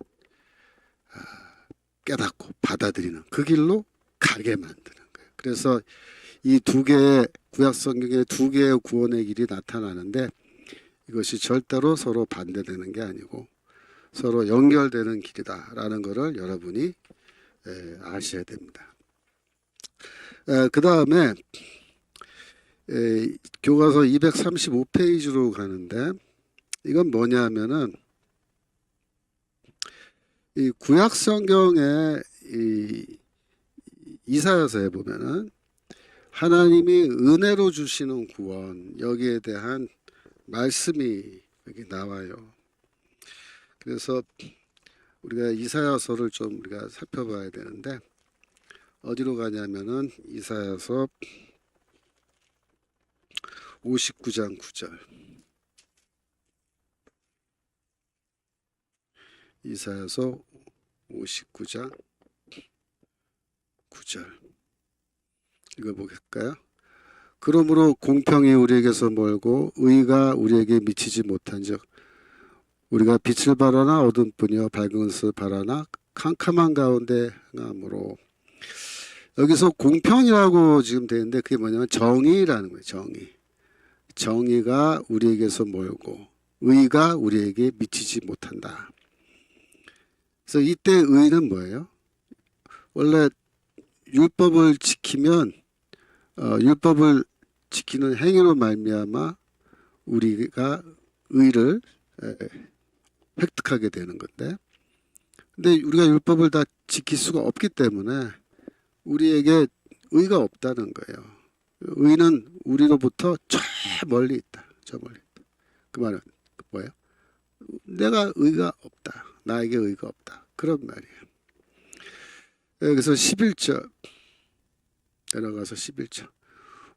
깨닫고 받아들이는 그 길로 가게 만드는 거예요. 그래서 이 두 개의 구약 성경에 두 개의 구원의 길이 나타나는데, 이것이 절대로 서로 반대되는 게 아니고 서로 연결되는 길이다라는 것을 여러분이 아셔야 됩니다. 그 다음에 교과서 235페이지로 가는데, 이건 뭐냐면은 이 구약 성경의 이사야서에 보면은 하나님이 은혜로 주시는 구원, 여기에 대한 말씀이 여기 나와요. 그래서 우리가 이사야서를 좀 우리가 살펴봐야 되는데, 어디로 가냐면은 이사야서 59장 9절. 이사야서 59장 9절 읽어보겠까요? 그러므로 공평이 우리에게서 멀고 의가 우리에게 미치지 못한즉 우리가 빛을 바라나 어둠뿐이여 밝은 것을 바라나 캄캄한 가운데 행함으로. 여기서 공평이라고 지금 되는데 그게 뭐냐면 정의라는 거예요. 정의가 우리에게서 멀고 의가 우리에게 미치지 못한다. 그래서 이때 의는 뭐예요? 원래 율법을 지키면 율법을 지키는 행위로 말미암아 우리가 의를 획득하게 되는 건데, 근데 우리가 율법을 다 지킬 수가 없기 때문에 우리에게 의가 없다는 거예요. 의는 우리로부터 저 멀리 있다. 저 멀리 있다. 그 말은 뭐예요? 내가 의가 없다. 나에게 의가 없다. 그런 말이에요. 그래서 11절 내려가서 11절.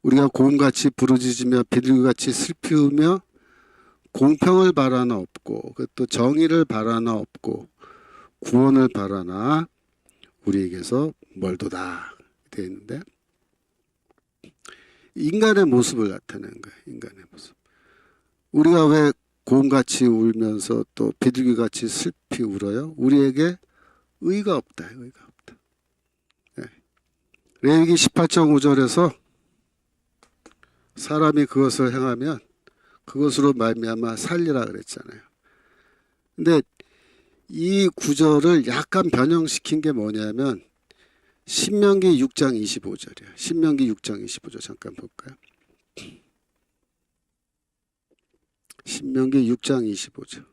우리가 고음같이 부르짖으며 비둘기같이 슬피우며 공평을 바라나 없고 또 정의를 바라나 없고 구원을 바라나 우리에게서 멀도다 되어 있는데, 인간의 모습을 나타내는 거예요. 인간의 모습. 우리가 왜 고음같이 울면서 또 비둘기같이 슬피 울어요? 우리에게 의가 없다. 의가 없다. 네. 레위기 18장 5절에서 사람이 그것을 행하면 그것으로 말미암아 살리라 그랬잖아요. 근데 이 구절을 약간 변형시킨 게 뭐냐면 신명기 6장 25절이에요. 신명기 6장 25절 잠깐 볼까요? 신명기 6장 25절.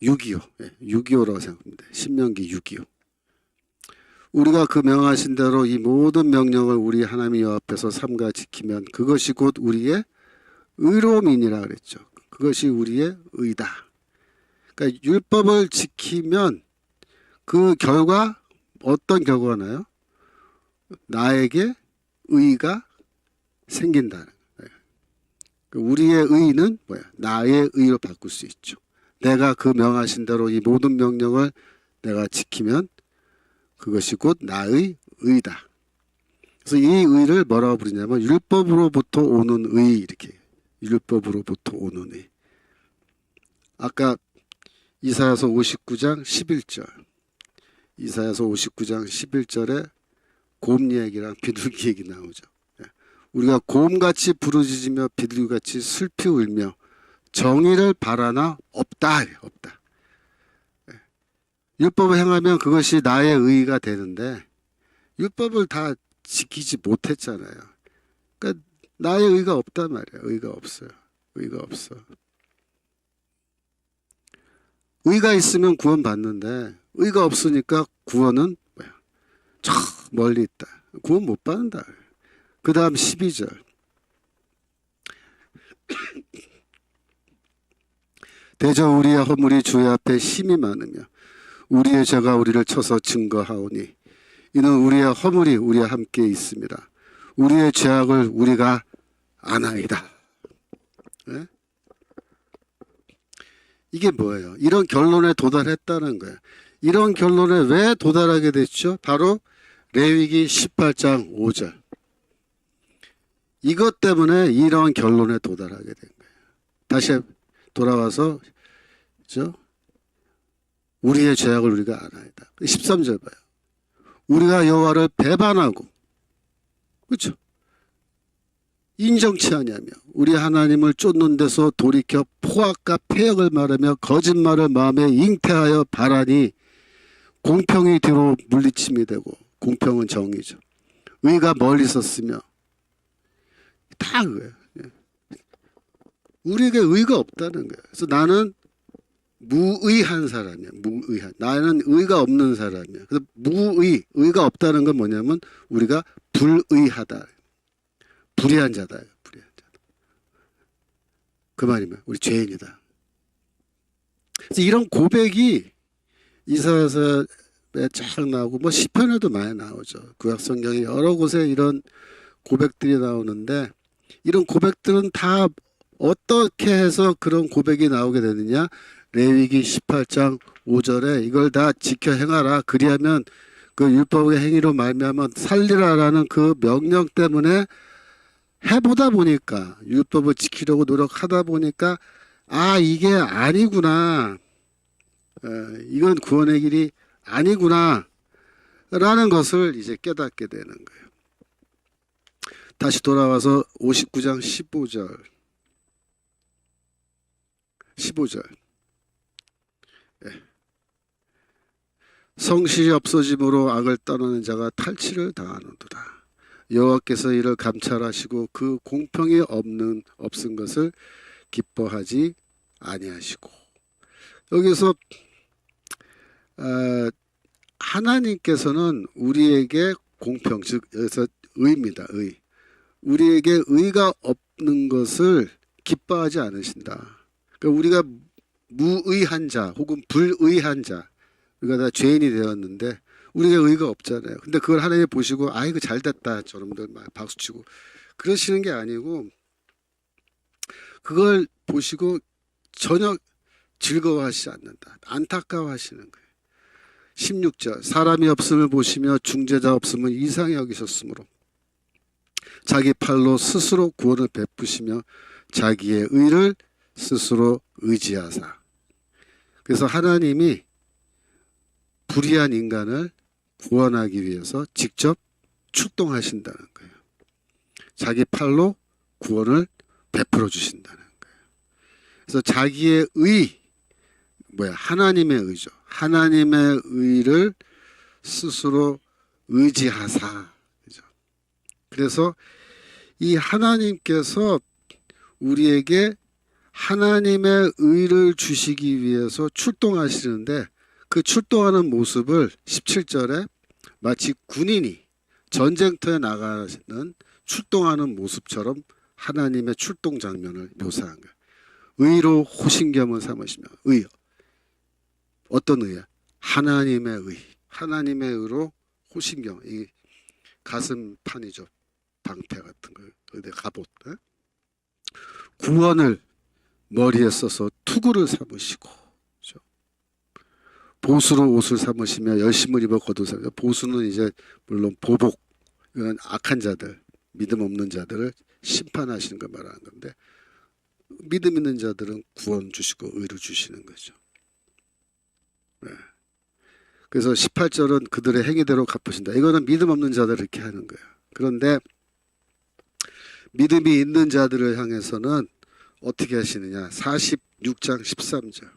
6.25. 6.25라고 생각합니다. 신명기 6.25. 우리가 그 명하신 대로 이 모든 명령을 우리 하나님 여호와 앞에서 삼가 지키면 그것이 곧 우리의 의로움이니라 그랬죠. 그것이 우리의 의다. 그러니까 율법을 지키면 그 결과 어떤 결과가 나요? 나에게 의가 생긴다는 거예요. 우리의 의는 뭐야? 나의 의로 바꿀 수 있죠. 내가 그 명하신 대로 이 모든 명령을 내가 지키면 그것이 곧 나의 의다. 그래서 이 의를 뭐라고 부르냐면 율법으로부터 오는 의, 이렇게. 율법으로부터 오는 의. 아까 이사야서 59장 11절. 이사야서 59장 11절에 곰 얘기랑 비둘기 얘기 나오죠. 우리가 곰같이 부르짖으며 비둘기같이 슬피 울며 정의를 바라나 없다. 없다. 율법을 행하면 그것이 나의 의가 되는데 율법을 다 지키지 못했잖아요. 그러니까 나의 의가 없단 말이에요. 의가 없어요. 의가 없어. 의가 있으면 구원 받는데 의가 없으니까 구원은 뭐야? 저 멀리 있다. 구원 못 받는다. 그 다음 12절. 대저 우리의 허물이 주의 앞에 심히 많으며 우리의 죄가 우리를 쳐서 증거하오니 이는 우리의 허물이 우리와 함께 있습니다. 우리의 죄악을 우리가 아나이다. 네? 이게 뭐예요? 이런 결론에 도달했다는 거예요. 이런 결론에 왜 도달하게 됐죠? 바로 레위기 18장 5절. 이것 때문에 이런 결론에 도달하게 된 거예요. 다시 돌아와서 그렇죠? 우리의 죄악을 우리가 아나이다. 13절 봐요. 우리가 여호와를 배반하고 그렇죠? 인정치 아니하며 우리 하나님을 쫓는 데서 돌이켜 포악과 폐역을 말하며 거짓말을 마음에 잉태하여 바라니 공평이 뒤로 물리침이 되고 공평은 정의죠. 의가 멀리 있었으며 다 그거예요. 우리에게 의가 없다는 거예요. 그래서 나는 무의한 사람이야. 무의한. 나는 의가 없는 사람이야. 그래서 의가 없다는 건 뭐냐면 우리가 불의하다. 불의한 자다. 불의한 자다. 그 말이면 우리 죄인이다. 그래서 이런 고백이 이사야서에 쫙 나오고 뭐 시편에도 많이 나오죠. 구약 성경에 여러 곳에 이런 고백들이 나오는데 이런 고백들은 다 어떻게 해서 그런 고백이 나오게 되느냐? 레위기 18장 5절에 이걸 다 지켜 행하라. 그리하면 그 율법의 행위로 말미암아 살리라라는 그 명령 때문에 해보다 보니까 율법을 지키려고 노력하다 보니까 아 이게 아니구나. 이건 구원의 길이 아니구나. 라는 것을 이제 깨닫게 되는 거예요. 다시 돌아와서 59장 15절. 15절. 성실이 없어짐으로 악을 떠나는 자가 탈취를 당하는도다. 여호와께서 이를 감찰하시고 그 공평이 없은 것을 기뻐하지 아니하시고. 여기서 하나님께서는 우리에게 공평, 즉 여기서 의입니다. 의. 우리에게 의가 없는 것을 기뻐하지 않으신다. 그러니까 우리가 무의한 자 혹은 불의한 자, 우리가 다 죄인이 되었는데 우리에게 의가 없잖아요. 근데 그걸 하나님 보시고 아이고 잘됐다 저놈들 막 박수치고 그러시는 게 아니고 그걸 보시고 전혀 즐거워하시지 않는다. 안타까워하시는 거예요. 16절. 사람이 없음을 보시며 중재자 없음을 이상히 여기셨으므로 자기 팔로 스스로 구원을 베푸시며 자기의 의를 스스로 의지하사. 그래서 하나님이 불의한 인간을 구원하기 위해서 직접 출동하신다는 거예요. 자기 팔로 구원을 베풀어 주신다는 거예요. 그래서 자기의 의, 하나님의 의죠. 하나님의 의를 스스로 의지하사. 그죠? 그래서 이 하나님께서 우리에게 하나님의 의를 주시기 위해서 출동하시는데 그 출동하는 모습을 17절에 마치 군인이 전쟁터에 나가는 출동하는 모습처럼 하나님의 출동 장면을 묘사한 거예요. 의로 호신경을 삼으시며, 의, 어떤 의야? 하나님의 의, 하나님의 의로 호신경, 이 가슴판이죠. 방패 같은 거, 의대 갑옷, 구원을 머리에 써서 투구를 삼으시고, 그렇죠? 보수로 옷을 삼으시며 열심을 입어 겉옷을, 보수는 이제 물론 보복, 이건 악한 자들, 믿음 없는 자들을 심판하시는 걸 말하는 건데, 믿음 있는 자들은 구원 주시고 의를 주시는 거죠. 네. 그래서 18절은 그들의 행위대로 갚으신다. 이거는 믿음 없는 자들을 이렇게 하는 거예요. 그런데 믿음이 있는 자들을 향해서는 어떻게 하시느냐? 46장 13절.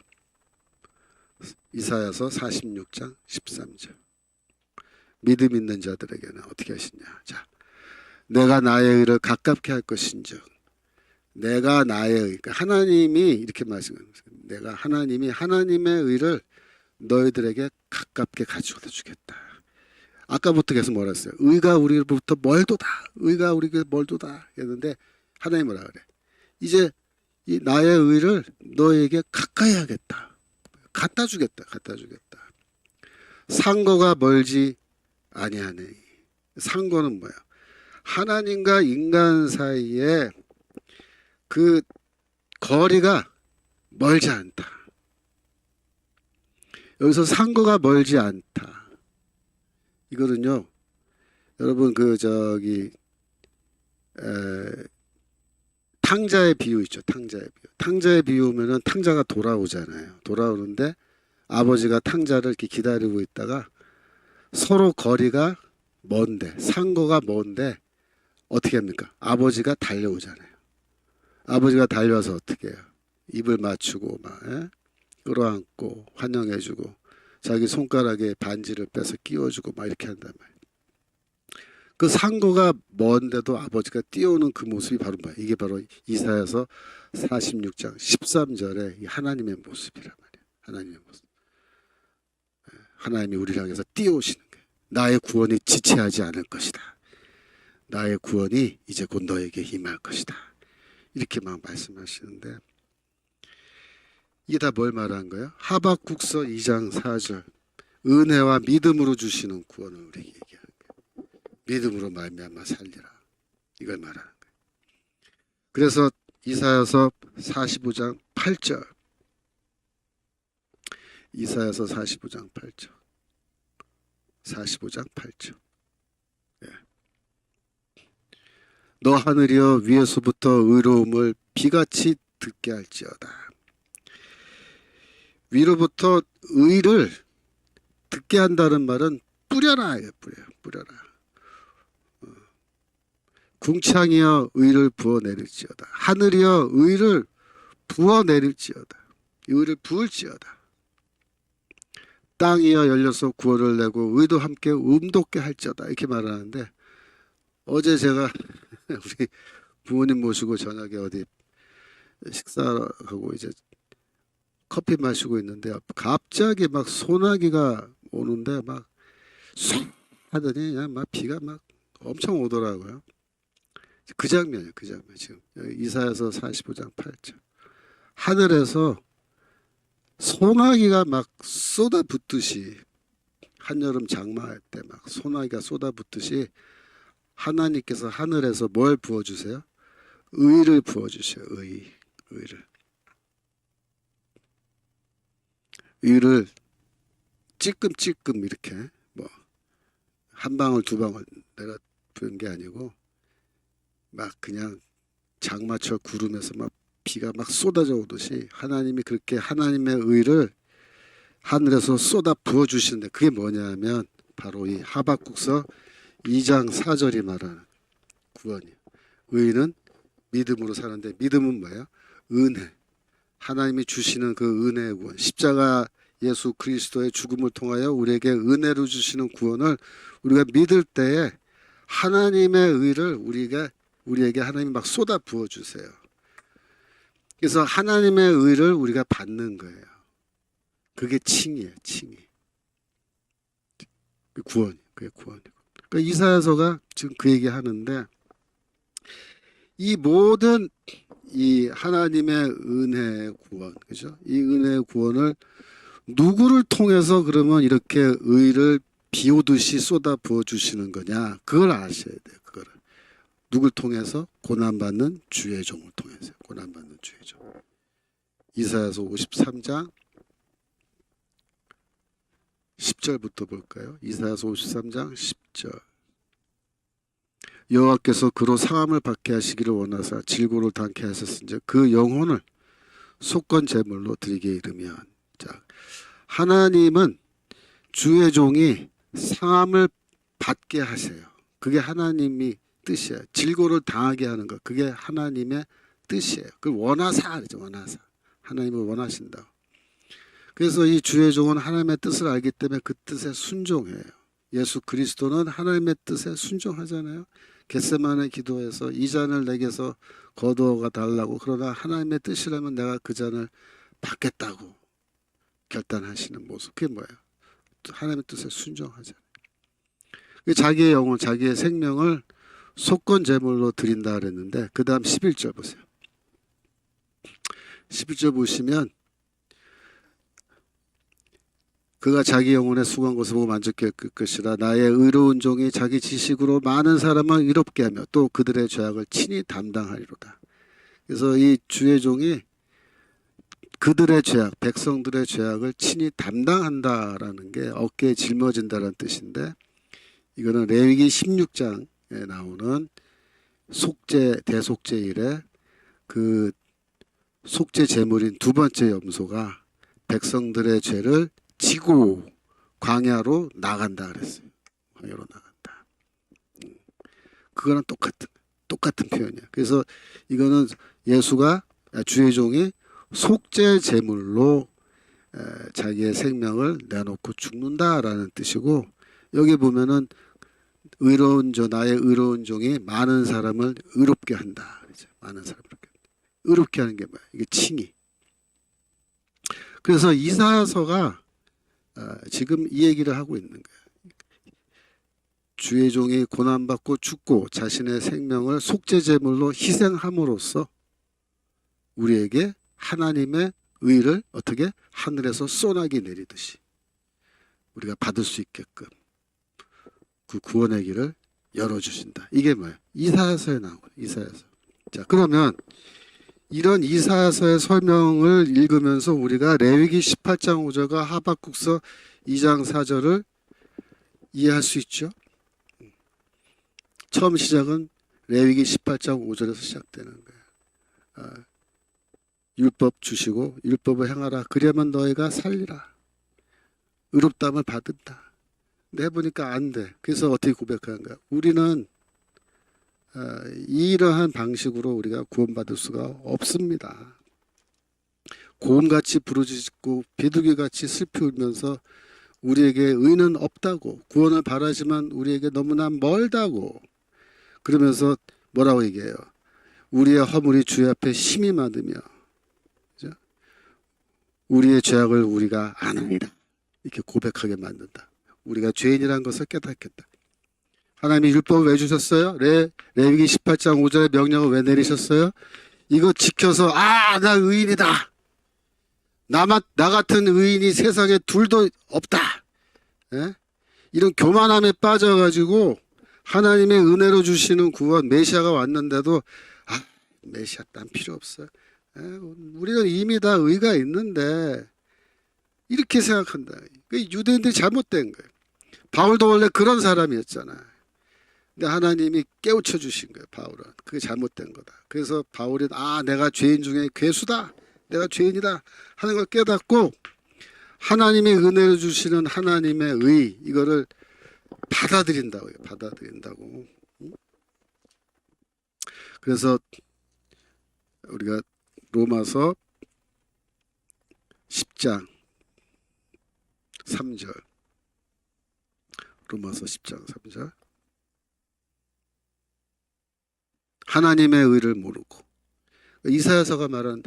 이사야서 46장 13절. 믿음 있는 자들에게는 어떻게 하시냐? 자, 내가 나의 의를 가깝게 할 것인즉, 내가 나의 의, 그러니까 하나님이 이렇게 말씀합니다. 내가 하나님이 하나님의 의를 너희들에게 가깝게 가져다 주겠다. 아까부터 계속 뭐라 했어요? 의가 우리로부터 멀도다. 의가 우리에게 멀도다. 했는데 하나님 뭐라 그래? 이제 이 나의 의를 너에게 가까이 하겠다. 갖다 주겠다. 갖다 주겠다. 상거가 멀지 아니하네. 상거는 뭐야? 하나님과 인간 사이에 그 거리가 멀지 않다. 여기서 상거가 멀지 않다. 이거는요, 여러분 탕자의 비유 있죠. 탕자의 비유. 탕자의 비유면은 탕자가 돌아오잖아요. 돌아오는데 아버지가 탕자를 이렇게 기다리고 있다가 서로 거리가 먼데, 상거가 먼데 어떻게 합니까? 아버지가 달려오잖아요. 아버지가 달려와서 어떻게 해요? 입을 맞추고 막 끌어안고 환영해주고 자기 손가락에 반지를 빼서 끼워주고 막 이렇게 한단 말이에요. 그 상거가 먼데도 아버지가 뛰어오는 그 모습이 바로 뭐야? 이게 바로 이사야서 46장 13절의 하나님의 모습이란 말이에요. 하나님의 모습. 하나님이 우리를 향해서 뛰어오시는 거예요. 나의 구원이 지체하지 않을 것이다. 나의 구원이 이제 곧 너에게 임할 것이다. 이렇게 막 말씀하시는데 이게 다 뭘 말한 거예요? 하박국서 2장 4절 은혜와 믿음으로 주시는 구원을 우리에게 얘기하는 거예요. 믿음으로 말미암아 살리라. 이걸 말하는 거예요. 그래서 이사야서 45장 8절 이사야서 45장 8절 45장 8절 너 하늘이여 위에서부터 의로움을 비같이 듣게 할지어다. 위로부터 의를 듣게 한다는 말은 뿌려라. 뿌려라. 궁창이여 의를 부어내릴지어다. 하늘이여 의를 부어내릴지어다. 의를 부을지어다. 땅이여 열려서 구원을 내고 의도 함께 음돋게 할지어다. 이렇게 말하는데 어제 제가 우리 부모님 모시고 저녁에 어디 식사하고 이제 커피 마시고 있는데 갑자기 막 소나기가 오는데 막 쏙 하더니 그냥 막 비가 막 엄청 오더라고요. 그 장면이에요. 그 장면 지금 이사야서 45장 8절 하늘에서 소나기가 막 쏟아붓듯이 한여름 장마할 때 막 소나기가 쏟아붓듯이 하나님께서 하늘에서 뭘 부어주세요? 의를 부어주세요. 의를 찔끔찔끔 이렇게 뭐 한 방울 두 방울 내가 부은 게 아니고 막 그냥 장마철 구름에서 막 비가 막 쏟아져 오듯이 하나님이 그렇게 하나님의 의를 하늘에서 쏟아 부어 주시는데 그게 뭐냐면 바로 이 하박국서 2장 4절이 말하는 구원이에요. 의는 믿음으로 사는데 믿음은 뭐예요? 은혜. 하나님이 주시는 그 은혜의 구원. 십자가 예수 그리스도의 죽음을 통하여 우리에게 은혜로 주시는 구원을 우리가 믿을 때에 하나님의 의를 우리에게 하나님이 막 쏟아 부어 주세요. 그래서 하나님의 의를 우리가 받는 거예요. 그게 칭이에요. 칭이. 구원. 그게 구원이고. 그러니까 이사야서가 지금 그 얘기 하는데 이 모든 이 하나님의 은혜의 구원, 그죠? 이 은혜의 구원을 누구를 통해서 그러면 이렇게 의를 비 오듯이 쏟아 부어 주시는 거냐? 그걸 아셔야 돼요. 그거를. 누굴 통해서? 고난받는 주의 종을 통해서. 고난받는 주의 종. 이사야서 53장 10절부터 볼까요? 이사야서 53장 10절. 여호와께서 그로 상함을 받게 하시기를 원하사 질고를 당케 하셨은즉 그 영혼을 속건 제물로 드리게 이르면. 자, 하나님은 주의 종이 상함을 받게 하세요. 그게 하나님이 뜻이에요. 질고를 당하게 하는 것, 그게 하나님의 뜻이에요. 그걸 원하사 그러죠. 원하사. 하나님을 원하신다. 그래서 이 주의 종은 하나님의 뜻을 알기 때문에 그 뜻에 순종해요. 예수 그리스도는 하나님의 뜻에 순종하잖아요. 겟세마네 기도에서 이 잔을 내게서 거두어가 달라고, 그러나 하나님의 뜻이라면 내가 그 잔을 받겠다고 결단하시는 모습. 그게 뭐예요? 하나님의 뜻에 순종하잖아요. 자기의 영혼, 자기의 생명을 속건 제물로 드린다 그랬는데 그 다음 11절 보세요. 11절 보시면 그가 자기 영혼의 수고한 것을 보고 만족할 것이라. 나의 의로운 종이 자기 지식으로 많은 사람을 의롭게 하며 또 그들의 죄악을 친히 담당하리로다. 그래서 이 주의 종이 그들의 죄악, 백성들의 죄악을 친히 담당한다라는 게 어깨에 짊어진다는 뜻인데, 이거는 레위기 16장에 나오는 속죄, 대속죄 일에 그 속죄 제물인 두 번째 염소가 백성들의 죄를 지고 광야로 나간다 그랬어요. 광야로 나간다. 그거랑 똑같은 표현이야. 그래서 이거는 예수가, 주의 종이 속죄 제물로 자기의 생명을 내놓고 죽는다라는 뜻이고, 여기 보면은 의로운 종, 나의 의로운 종이 많은 사람을 의롭게 한다. 많은 사람을 의롭게 하는 게 뭐야? 이게 칭의. 그래서 이사야서가 지금 이 얘기를 하고 있는 거예요. 주의 종이 고난받고 죽고 자신의 생명을 속죄 제물로 희생함으로써 우리에게 하나님의 의를 어떻게 하늘에서 소나기 내리듯이 우리가 받을 수 있게끔 그 구원의 길을 열어주신다. 이게 뭐예요? 이사야서에 나오거든요. 이사야서. 자, 그러면 이런 이사야서의 설명을 읽으면서 우리가 레위기 18장 5절과 하박국서 2장 4절을 이해할 수 있죠. 처음 시작은 레위기 18장 5절에서 시작되는 거예요. 율법 주시고 율법을 행하라. 그러면 너희가 살리라. 의롭다함을 받은다. 근데 해보니까 안 돼. 그래서 어떻게 고백하는 거야? 우리는 이러한 방식으로 우리가 구원받을 수가 없습니다. 고음같이 부르짖고 비둘기같이 슬피 울면서 우리에게 의는 없다고, 구원을 바라지만 우리에게 너무나 멀다고 그러면서 뭐라고 얘기해요? 우리의 허물이 주의 앞에 심히 많으며, 그죠? 우리의 죄악을 우리가 아나이다. 이렇게 고백하게 만든다. 우리가 죄인이라는 것을 깨닫겠다. 하나님이 율법을 왜 주셨어요? 레위기 18장 5절의 명령을 왜 내리셨어요? 이거 지켜서 나 의인이다. 나 같은 의인이 세상에 둘도 없다. 예? 이런 교만함에 빠져가지고 하나님의 은혜로 주시는 구원, 메시아가 왔는데도 메시아 딴 필요 없어요. 우리는 이미 다 의가 있는데 이렇게 생각한다. 유대인들이 잘못된 거예요. 바울도 원래 그런 사람이었잖아요. 근데 하나님이 깨우쳐 주신 거예요. 바울은 그게 잘못된 거다. 그래서 바울이 내가 죄인 중에 괴수다, 내가 죄인이다 하는 걸 깨닫고 하나님이 은혜를 주시는 하나님의 의, 이거를 받아들인다고. 그래서 우리가 로마서 10장 3절, 로마서 10장 3절, 하나님의 의를 모르고 이사야서가 말하는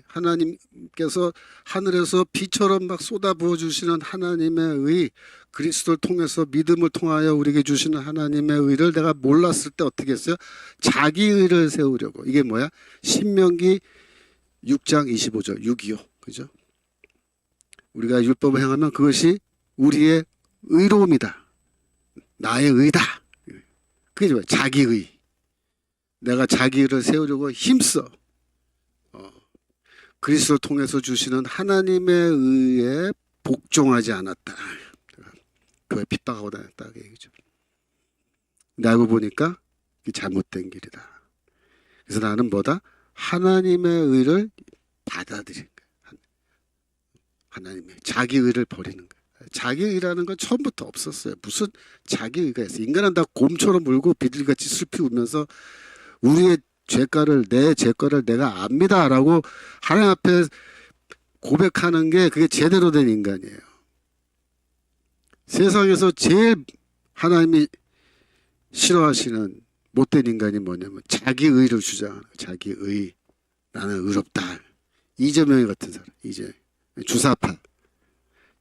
하나님께서 하늘에서 비처럼 막 쏟아부어 주시는 하나님의 의, 그리스도를 통해서 믿음을 통하여 우리에게 주시는 하나님의 의를 내가 몰랐을 때 어떻게 했어요? 자기 의를 세우려고. 이게 뭐야? 신명기 6장 25절 625, 그죠? 우리가 율법을 행하면 그것이 우리의 의로움이다, 나의 의다. 그게 뭐야? 자기 의. 내가 자기 의를 세우려고 힘써 그리스도를 통해서 주시는 하나님의 의에 복종하지 않았다. 그에 핍박하고 다녔다, 그 얘기죠. 근데 알고 보니까 잘못된 길이다. 그래서 나는 뭐다? 하나님의 의를 받아들인 거야. 하나님의 자기 의를 버리는 거야. 자기 의라는 건 처음부터 없었어요. 무슨 자기 의가 있어? 인간은 다 곰처럼 물고 비둘기같이 슬피 울면서 우리의 죄가를, 내 죄가를 내가 압니다라고 하나님 앞에 고백하는 게 그게 제대로 된 인간이에요. 세상에서 제일 하나님이 싫어하시는 못된 인간이 뭐냐면 자기 의를 주장하는 거예요. 자기 의. 나는 의롭다. 이재명이 같은 사람. 이재 주사파.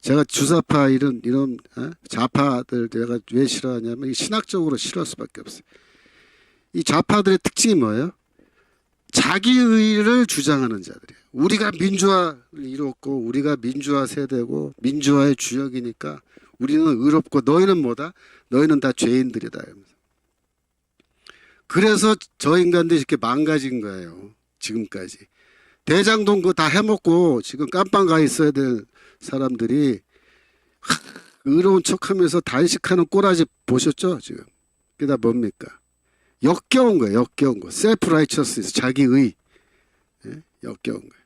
제가 주사파 이런 좌파들 내가 왜 싫어하냐면 신학적으로 싫어할 수밖에 없어요. 이 좌파들의 특징이 뭐예요? 자기 의를 주장하는 자들이에요. 우리가 민주화를 이뤘고 우리가 민주화 세대고 민주화의 주역이니까 우리는 의롭고 너희는 뭐다? 너희는 다 죄인들이다. 그래서 저 인간들이 이렇게 망가진 거예요. 지금까지. 대장동 그거 다 해먹고 지금 깜빵 가 있어야 될 사람들이 의로운 척하면서 단식하는 꼬라지 보셨죠? 지금. 그게 다 뭡니까? 역겨운 거예요. 역겨운 거. 셀프 라이처스에서 자기의. 예? 역겨운 거예요.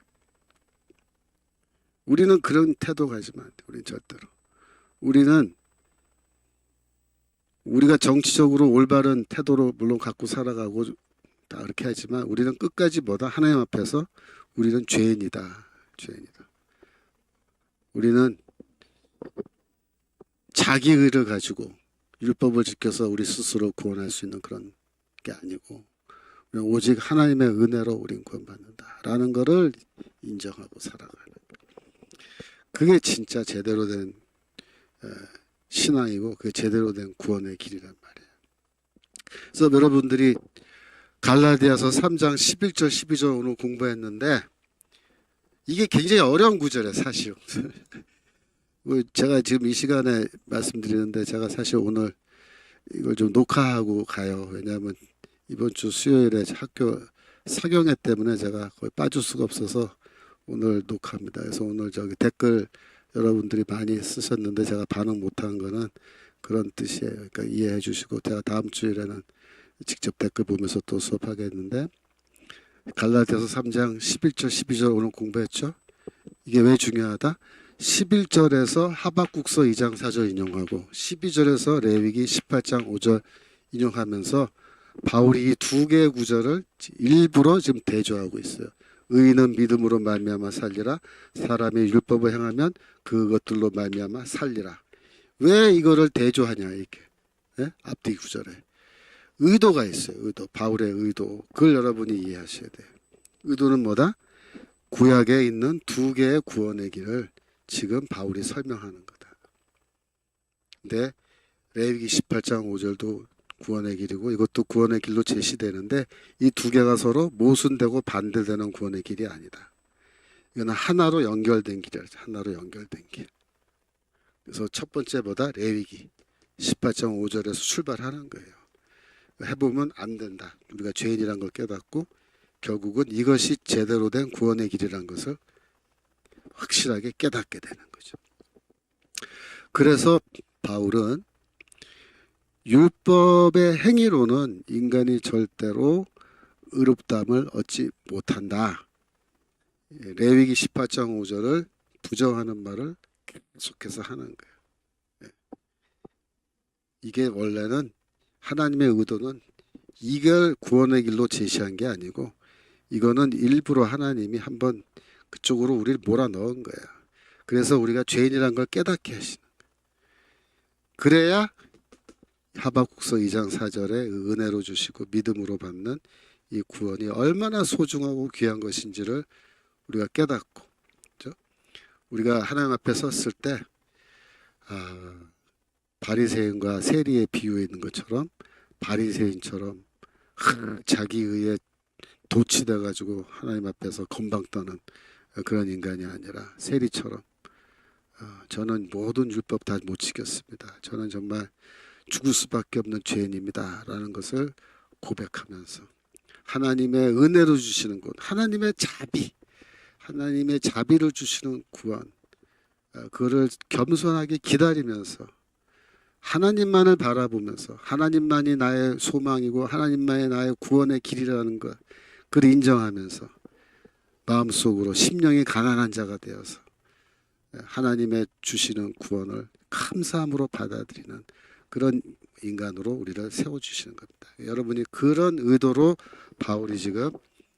우리는 그런 태도 가지면 안 돼. 우리는 절대로. 우리는 우리가 정치적으로 올바른 태도로 물론 갖고 살아가고 다 그렇게 하지만 우리는 끝까지 뭐다? 하나님 앞에서 우리는 죄인이다. 죄인이다. 우리는 자기의를 가지고 율법을 지켜서 우리 스스로 구원할 수 있는 그런 게 아니고 오직 하나님의 은혜로 우린 구원받는다라는 것을 인정하고 살아가는 거예요. 그게 진짜 제대로 된 신앙이고 그게 제대로 된 구원의 길이란 말이에요. 그래서 여러분들이 갈라디아서 3장 11절 12절 오늘 공부했는데 이게 굉장히 어려운 구절이에요. 사실 제가 지금 이 시간에 말씀드리는데 제가 사실 오늘 이걸 좀 녹화하고 가요. 왜냐하면 이번 주 수요일에 학교 사경회 때문에 제가 거의 빠질 수가 없어서 오늘 녹화합니다. 그래서 오늘 저기 댓글 여러분들이 많이 쓰셨는데 제가 반응 못한 거는 그런 뜻이에요. 그러니까 이해해 주시고 제가 다음 주일에는 직접 댓글 보면서 또 수업하겠는데 갈라디아서 3장 11절 12절 오늘 공부했죠. 이게 왜 중요하다? 11절에서 하박국서 2장 4절 인용하고 12절에서 레위기 18장 5절 인용하면서 바울이 이 두 개의 구절을 일부러 지금 대조하고 있어요. 의인은 믿음으로 말미암아 살리라. 사람이 율법을 행하면 그것들로 말미암아 살리라. 왜 이거를 대조하냐 이렇게. 네? 앞뒤 구절에. 의도가 있어요. 의도. 바울의 의도. 그걸 여러분이 이해하셔야 돼요. 의도는 뭐다? 구약에 있는 두 개의 구원의 길을 지금 바울이 설명하는 거다. 근데 레위기 18장 5절도 구원의 길이고 이것도 구원의 길로 제시되는데 이 두 개가 서로 모순되고 반대되는 구원의 길이 아니다. 이거는 하나로 연결된 길이야. 하나로 연결된 길. 그래서 첫 번째보다 레위기 18장 5절에서 출발하는 거예요. 해보면 안 된다. 우리가 죄인이란 걸 깨닫고 결국은 이것이 제대로 된 구원의 길이란 것을 확실하게 깨닫게 되는 거죠. 그래서 바울은 율법의 행위로는 인간이 절대로 의롭다함을 얻지 못한다. 레위기 18장 5절을 부정하는 말을 계속해서 하는 거예요. 이게 원래는 하나님의 의도는 이걸 구원의 길로 제시한 게 아니고 이거는 일부러 하나님이 한번 그쪽으로 우리를 몰아넣은 거예요. 그래서 우리가 죄인이란 걸 깨닫게 하시는 거예요. 그래야 하박국서 2장 4절에 은혜로 주시고 믿음으로 받는 이 구원이 얼마나 소중하고 귀한 것인지를 우리가 깨닫고, 그렇죠? 우리가 하나님 앞에 섰을 때 바리새인과 세리의 비유에 있는 것처럼 바리새인처럼 자기 의에 도취돼 가지고 하나님 앞에서 건방 떠는 그런 인간이 아니라 세리처럼 저는 모든 율법 다 못 지켰습니다. 저는 정말 죽을 수밖에 없는 죄인입니다. 라는 것을 고백하면서 하나님의 은혜로 주시는 것, 하나님의 자비, 하나님의 자비를 주시는 구원, 그거를 겸손하게 기다리면서 하나님만을 바라보면서 하나님만이 나의 소망이고 하나님만이 나의 구원의 길이라는 것, 그걸 인정하면서 마음속으로 심령이 가난한 자가 되어서 하나님의 주시는 구원을 감사함으로 받아들이는 그런 인간으로 우리를 세워주시는 겁니다. 여러분이 그런 의도로 바울이 지금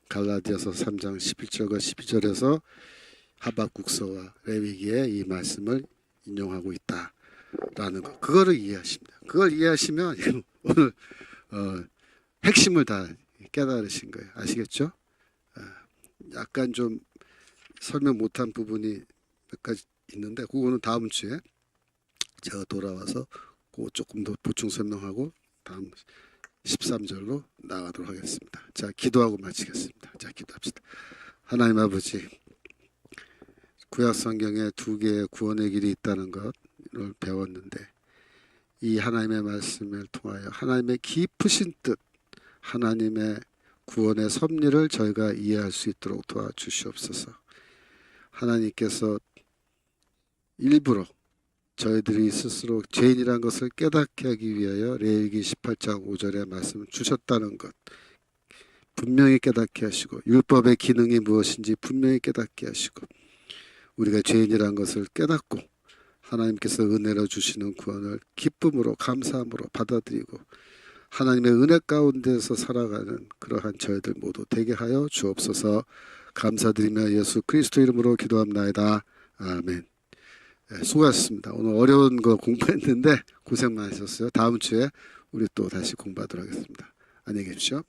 갈라디아서 3장 11절과 12절에서 하박국서와 레위기의 이 말씀을 인용하고 있다라는 것, 그거를 이해하십니다. 그걸 이해하시면 오늘 핵심을 다 깨달으신 거예요. 아시겠죠? 약간 좀 설명 못한 부분이 몇 가지 있는데 그거는 다음 주에 제가 돌아와서 그거 조금 더 보충 설명하고 다음 13절로 나가도록 하겠습니다. 자, 기도하고 마치겠습니다. 자, 기도합시다. 하나님 아버지, 구약 성경에 두 개의 구원의 길이 있다는 것을 배웠는데 이 하나님의 말씀을 통하여 하나님의 깊으신 뜻, 하나님의 구원의 섭리를 저희가 이해할 수 있도록 도와주시옵소서. 하나님께서 일부러 저희들이 스스로 죄인이라는 것을 깨닫게 하기 위하여 레위기 18장 5절의 말씀을 주셨다는 것 분명히 깨닫게 하시고, 율법의 기능이 무엇인지 분명히 깨닫게 하시고, 우리가 죄인이라는 것을 깨닫고 하나님께서 은혜로 주시는 구원을 기쁨으로 감사함으로 받아들이고 하나님의 은혜 가운데서 살아가는 그러한 저희들 모두 되게 하여 주옵소서. 감사드리며 예수 그리스도 이름으로 기도합나이다. 아멘. 네, 수고하셨습니다. 오늘 어려운 거 공부했는데 고생 많으셨어요. 다음 주에 우리 또 다시 공부하도록 하겠습니다. 안녕히 계십시오.